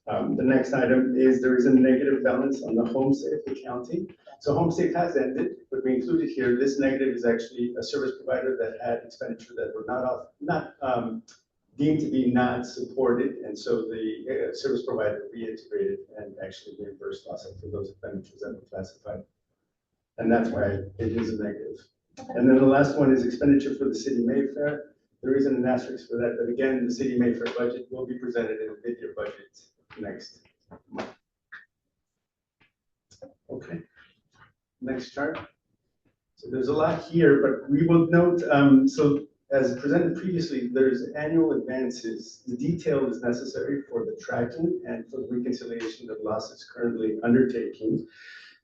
Speaker 10: The next item is there is a negative balance on the home safe accounting. So home safe has ended, but we included here, this negative is actually a service provider that had expenditure that were not deemed to be not supported. And so the service provider reintegrated and actually reimbursed us for those expenditures that were classified. And that's why it is a negative. And then the last one is expenditure for the city Mayfair. There isn't an asterisk for that, but again, the city Mayfair budget will be presented in the mid-year budget next month. Okay, next chart. So there's a lot here, but we will note, so as presented previously, there's annual advances. The detail is necessary for the tracking and for the reconciliation that LAS is currently undertaking.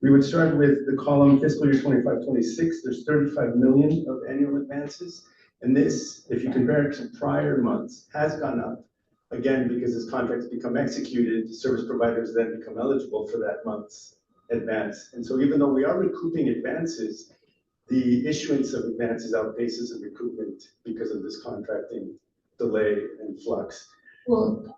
Speaker 10: We would start with the column fiscal year 25-26. There's 35 million of annual advances. And this, if you compare it to prior months, has gone up. Again, because as contracts become executed, service providers then become eligible for that month's advance. And so even though we are recouping advances, the issuance of advances outpaces the recoupment because of this contracting delay and flux.
Speaker 8: Well,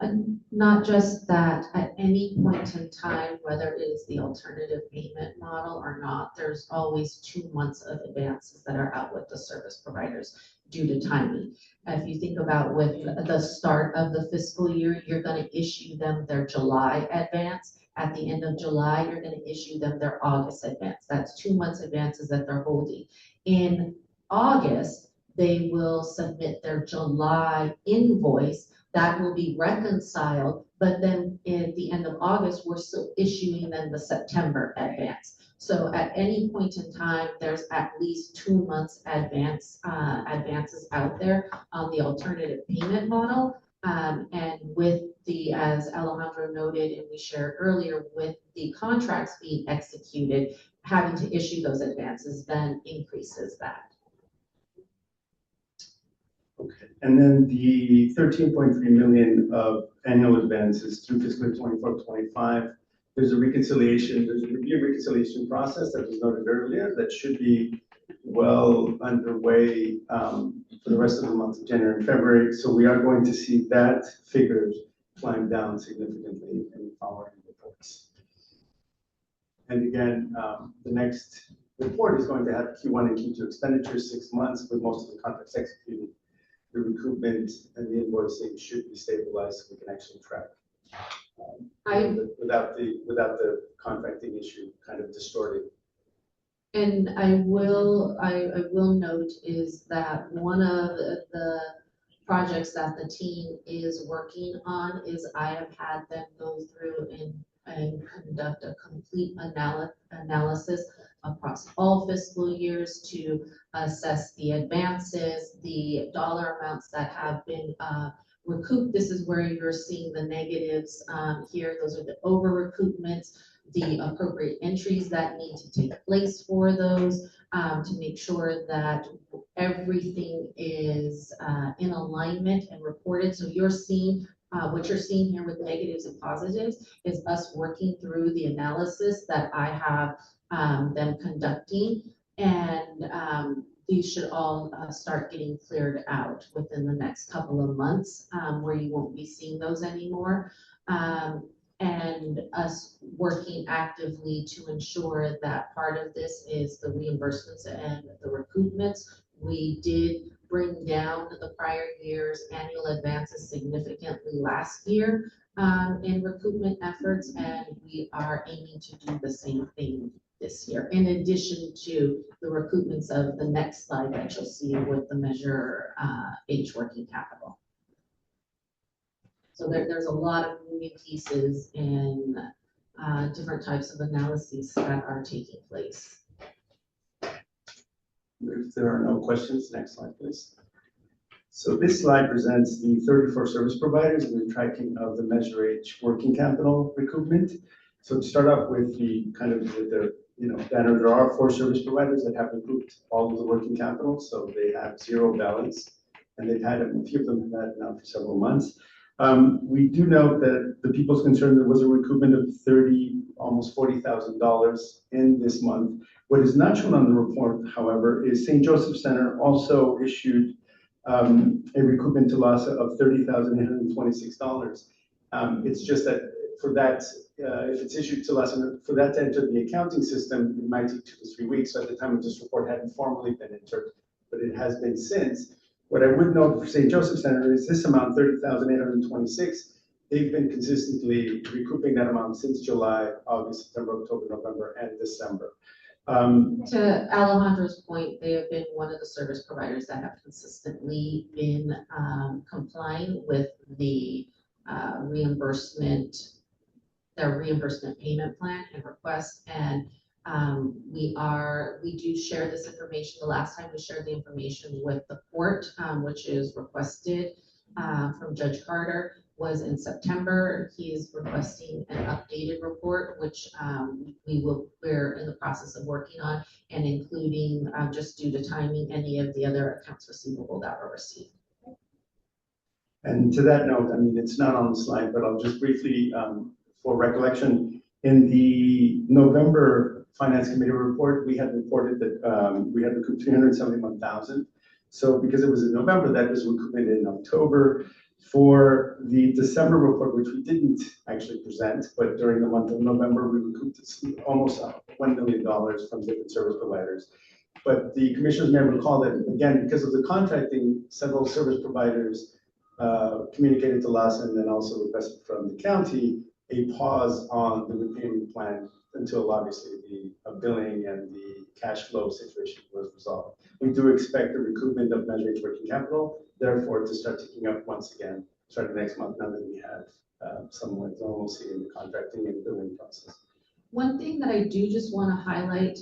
Speaker 8: not just that, at any point in time, whether it is the alternative payment model or not, there's always 2 months of advances that are out with the service providers due to timing. If you think about with the start of the fiscal year, you're going to issue them their July advance. At the end of July, you're going to issue them their August advance. That's 2 months advances that they're holding. In August, they will submit their July invoice. That will be reconciled, but then at the end of August, we're still issuing them the September advance. So at any point in time, there's at least 2 months advances out there on the alternative payment model. And with the, as Alejandro noted and we shared earlier, with the contracts being executed, having to issue those advances then increases that.
Speaker 10: Okay, and then the 13.3 million of annual advances through fiscal year 24-25, there's a reconciliation, there's a review reconciliation process that was noted earlier that should be well underway for the rest of the month of January and February. So we are going to see that figure climb down significantly in the following reports. And again, the next report is going to have Q1 and Q2 expenditures, 6 months, with most of the contracts executed. The recoupment and the invoicing should be stabilized so we can actually track without the contracting issue kind of distorting.
Speaker 8: And I will note is that one of the projects that the team is working on is I have had them go through and conduct a complete analysis across all fiscal years to assess the advances, the dollar amounts that have been recouped. This is where you're seeing the negatives here. Those are the over recoupments, the appropriate entries that need to take place for those to make sure that everything is in alignment and reported. So you're seeing what you're seeing here with negatives and positives is us working through the analysis that I have them conducting. And these should all start getting cleared out within the next couple of months, where you won't be seeing those anymore. And us working actively to ensure that part of this is the reimbursements and the recoupments. We did bring down the prior year's annual advances significantly last year in recoupment efforts, and we are aiming to do the same thing this year, in addition to the recoupments of the next slide that you'll see with the Measure H working capital. So there's a lot of moving pieces and different types of analyses that are taking place.
Speaker 10: If there are no questions, next slide, please. So this slide presents the 34 service providers and the tracking of the Measure H working capital recoupment. So to start off with the kind of the banner, there are 4 service providers that have recouped all of the working capital, so they have 0 balance, and they've had a few of them have had now for several months. We do note that the People's Concern, there was a recoupment of almost $40,000 in this month. What is not shown on the report, however, is St. Joseph Center also issued a recoupment to LASA of $30,826. It's just that for that, if it's issued to LASA, for that to enter the accounting system, it might take 2 to 3 weeks. So at the time of this report, hadn't formally been entered, but it has been since. What I would note for St. Joseph Center is this amount, $30,826. They've been consistently recouping that amount since July, August, September, October, November, and December.
Speaker 8: To Alejandro's point, they have been one of the service providers that have consistently been complying with the reimbursement payment plan and request. And we do share this information. The last time we shared the information with the court, which is requested from Judge Carter, was in September. He is requesting an updated report, which we're in the process of working on, and including, just due to timing, any of the other accounts receivable that were received.
Speaker 10: And to that note, I mean, it's not on the slide, but I'll just briefly, for recollection, in the November Finance Committee report, we had reported that we had recouped $371,000. So because it was in November, that was recouped in October. For the December report, which we didn't actually present, but during the month of November, we recouped almost $1 million from different service providers. But the commissioners may recall that, again, because of the contracting, several service providers communicated to LASA and then also requested from the county a pause on the repayment plan until obviously the billing and the cash flow situation was resolved. We do expect a recoupment of Measure H working capital, therefore to start ticking up once again, starting next month, now that we have somewhat normalcy in the contracting and billing process.
Speaker 8: One thing that I do just want to highlight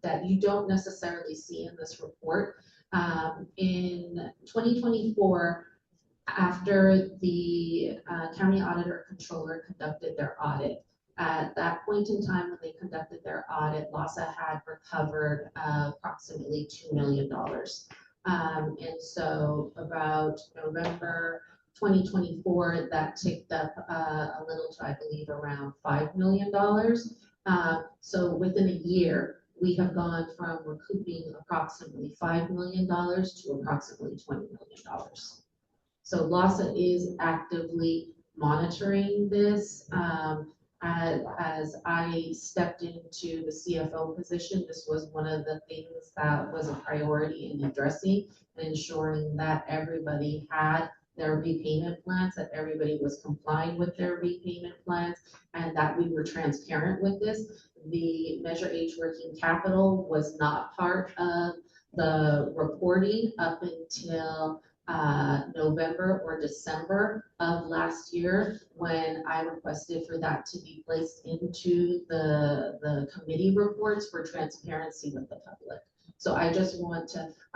Speaker 8: that you don't necessarily see in this report, in 2024, after the county auditor controller conducted their audit, at that point in time when they conducted their audit, LASA had recovered approximately $2 million. And so about November 2024, that ticked up a little to, I believe, around $5 million. So within a year, we have gone from recouping approximately $5 million to approximately $20 million. So LASA is actively monitoring this. As I stepped into the CFO position, this was one of the things that was a priority in addressing and ensuring that everybody had their repayment plans, that everybody was complying with their repayment plans, and that we were transparent with this. The Measure H working capital was not part of the reporting up until November or December of last year, when I requested for that to be placed into the committee reports for transparency with the public. So I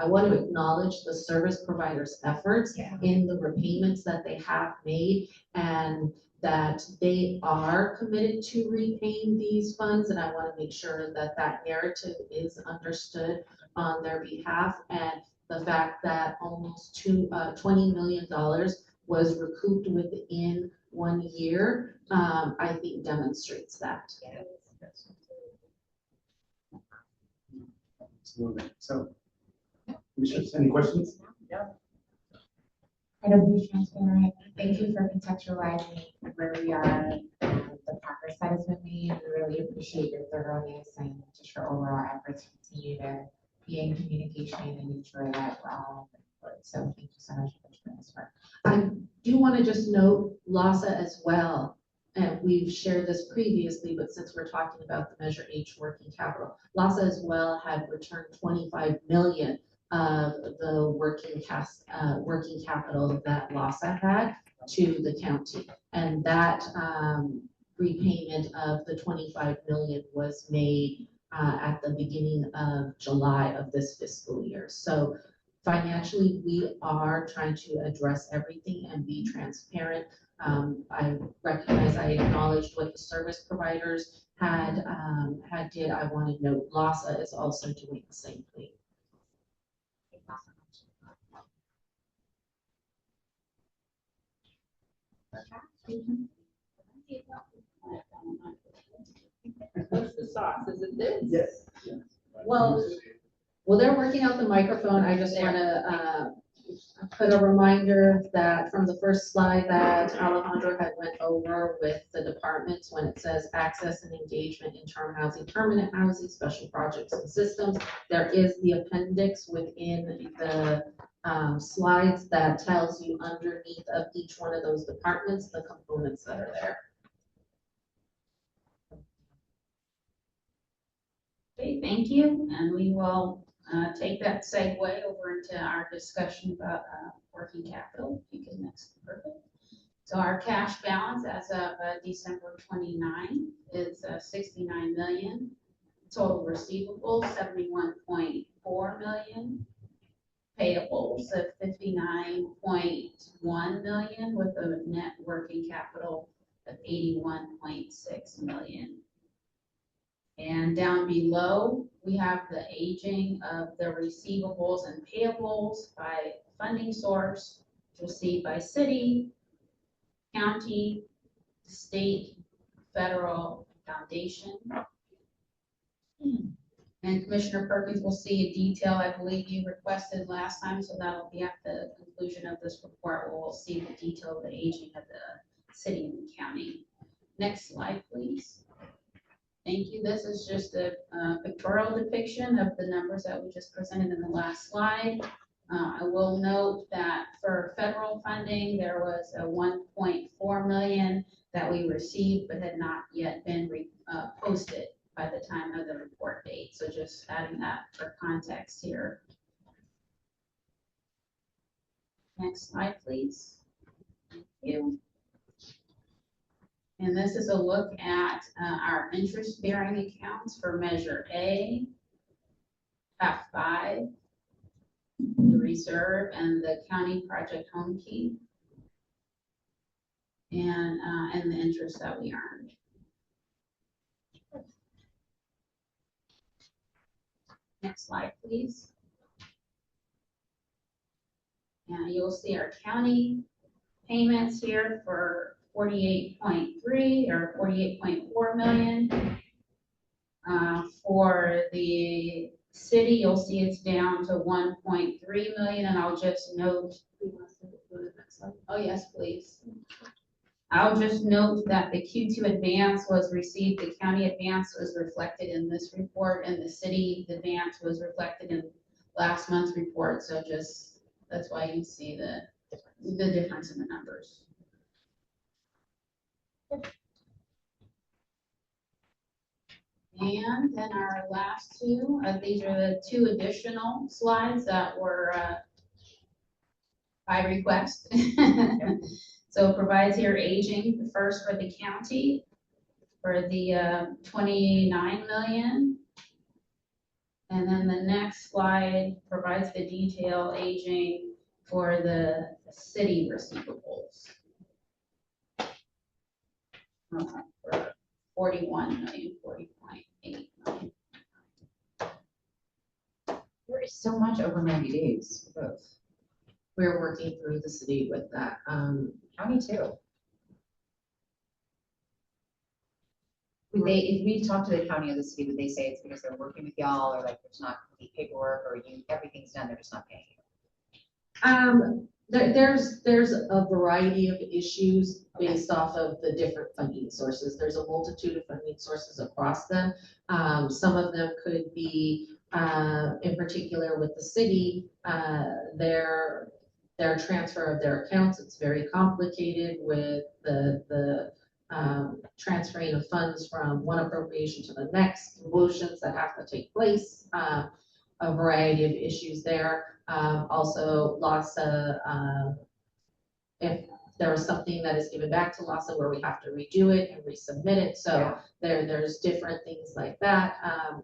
Speaker 8: want to acknowledge the service providers' efforts in the repayments that they have made, and that they are committed to repaying these funds. And I want to make sure that that narrative is understood on their behalf, and the fact that almost $20 million was recouped within 1 year, I think demonstrates that.
Speaker 10: Absolutely. So, Commissioners, any questions?
Speaker 2: Try to be transparent. Thank you for contextualizing where we are, the progress that has been made. We really appreciate your thoroughness and just your overall efforts to continue to be in communication and ensure that we're all on board. So thank you so much for doing this work.
Speaker 8: I do want to just note LASA as well, and we've shared this previously, but since we're talking about the Measure H working capital, LASA as well had returned 25 million of the working capital that LASA had to the county. And that repayment of the 25 million was made at the beginning of July of this fiscal year. So financially, we are trying to address everything and be transparent. I recognize, I acknowledged what the service providers had did. I want to note LASA is also doing the same thing.
Speaker 4: What's the sauce? Is it this?
Speaker 10: Yes.
Speaker 8: Well, they're working out the microphone. I just want to put a reminder that from the first slide that Alejandro had went over with the departments, when it says access and engagement in term housing, permanent housing, special projects and systems, there is the appendix within the slides that tells you underneath of each one of those departments, the components that are there.
Speaker 7: Okay, thank you, and we will take that segue over into our discussion about working capital, because next, perfect. So our cash balance as of December 29 is 69 million. Total receivables 71.4 million. Payables of 59.1 million with a net working capital of 81.6 million. And down below, we have the aging of the receivables and payables by funding source, received by city, county, state, federal, foundation. And Commissioner Perkins will see a detail I believe you requested last time, so that'll be at the conclusion of this report. We'll see the detail of the aging of the city and the county. Next slide, please. Thank you. This is just a pictorial depiction of the numbers that we just presented in the last slide. I will note that for federal funding, there was a 1.4 million that we received but had not yet been posted by the time of the report date. So just adding that for context here. Next slide, please. Thank you. And this is a look at our interest-bearing accounts for Measure A, F5, the reserve, and the county project home key, and the interest that we earned. Next slide, please. And you'll see our county payments here for 48.3 or 48.4 million. For the city, you'll see it's down to 1.3 million, and I'll just note. Oh yes, please. I'll just note that the Q2 advance was received, the county advance was reflected in this report, and the city advance was reflected in last month's report. So just, that's why you see the difference in the numbers. And then our last two, these are the two additional slides that were by request. So it provides here aging, the first for the county for the 29 million. And then the next slide provides the detail aging for the city receivables. For 41 million, 40.8 million.
Speaker 3: There is so much over 90 days for both.
Speaker 8: we're working through the city with that.
Speaker 3: County too. Would they, if we talk to the county or the city, would they say it's because they're working with y'all, or like there's not complete paperwork, or everything's done, they're just not paying you?
Speaker 8: There's a variety of issues based off of the different funding sources. There's a multitude of funding sources across them. Some of them could be, in particular with the city, their transfer of their accounts. It's very complicated with the transferring of funds from one appropriation to the next, motions that have to take place, a variety of issues there. Also, LASA, if there was something that is given back to LASA where we have to redo it and resubmit it, so there's different things like that.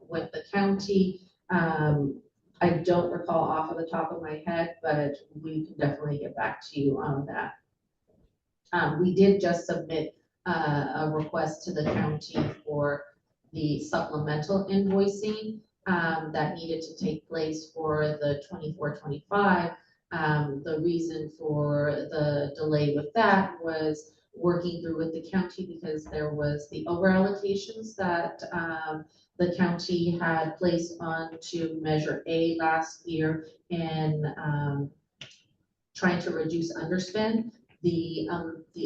Speaker 8: With the county, I don't recall off of the top of my head, but we can definitely get back to you on that. We did just submit a request to the county for the supplemental invoicing that needed to take place for the 24-25. The reason for the delay with that was working through with the county because there was the over allocations that the county had placed on to Measure A last year and trying to reduce underspend. The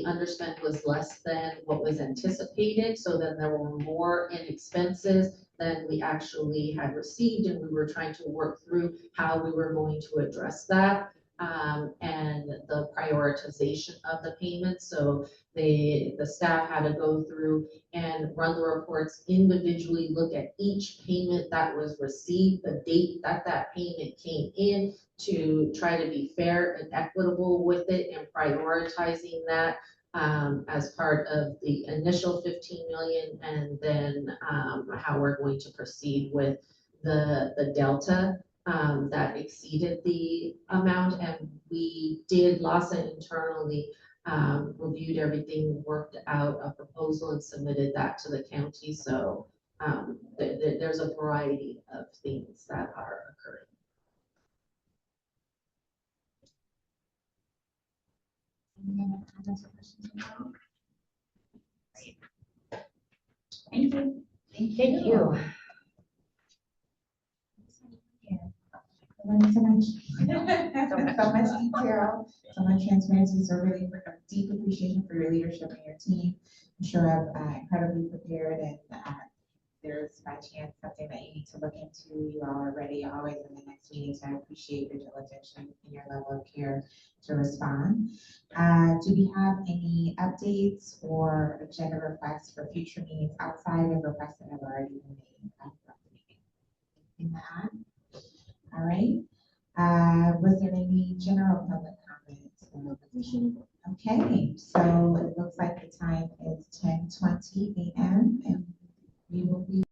Speaker 8: underspend was less than what was anticipated, so then there were more in expenses than we actually had received, and we were trying to work through how we were going to address that, and the prioritization of the payments. So the staff had to go through and run the reports individually, look at each payment that was received, the date that that payment came in, to try to be fair and equitable with it and prioritizing that as part of the initial 15 million, and then how we're going to proceed with the delta that exceeded the amount. And we did, LASA internally reviewed everything, worked out a proposal and submitted that to the county. So there's a variety of things that are occurring.
Speaker 3: Any other comments or questions? Great. Thank you. Thank you.
Speaker 2: Learning so much, so much detail, so much transparency, so really a deep appreciation for your leadership and your team. I'm sure I'm incredibly prepared, and there's by chance something that you need to look into, you all are ready always in the next meeting, so I appreciate your diligence and your level of care to respond. Do we have any updates or agenda requests for future meetings outside of requests that have already been made? In that? All right. Was there any general public comments? Okay, so it looks like the time is 10:20 a.m. and we will be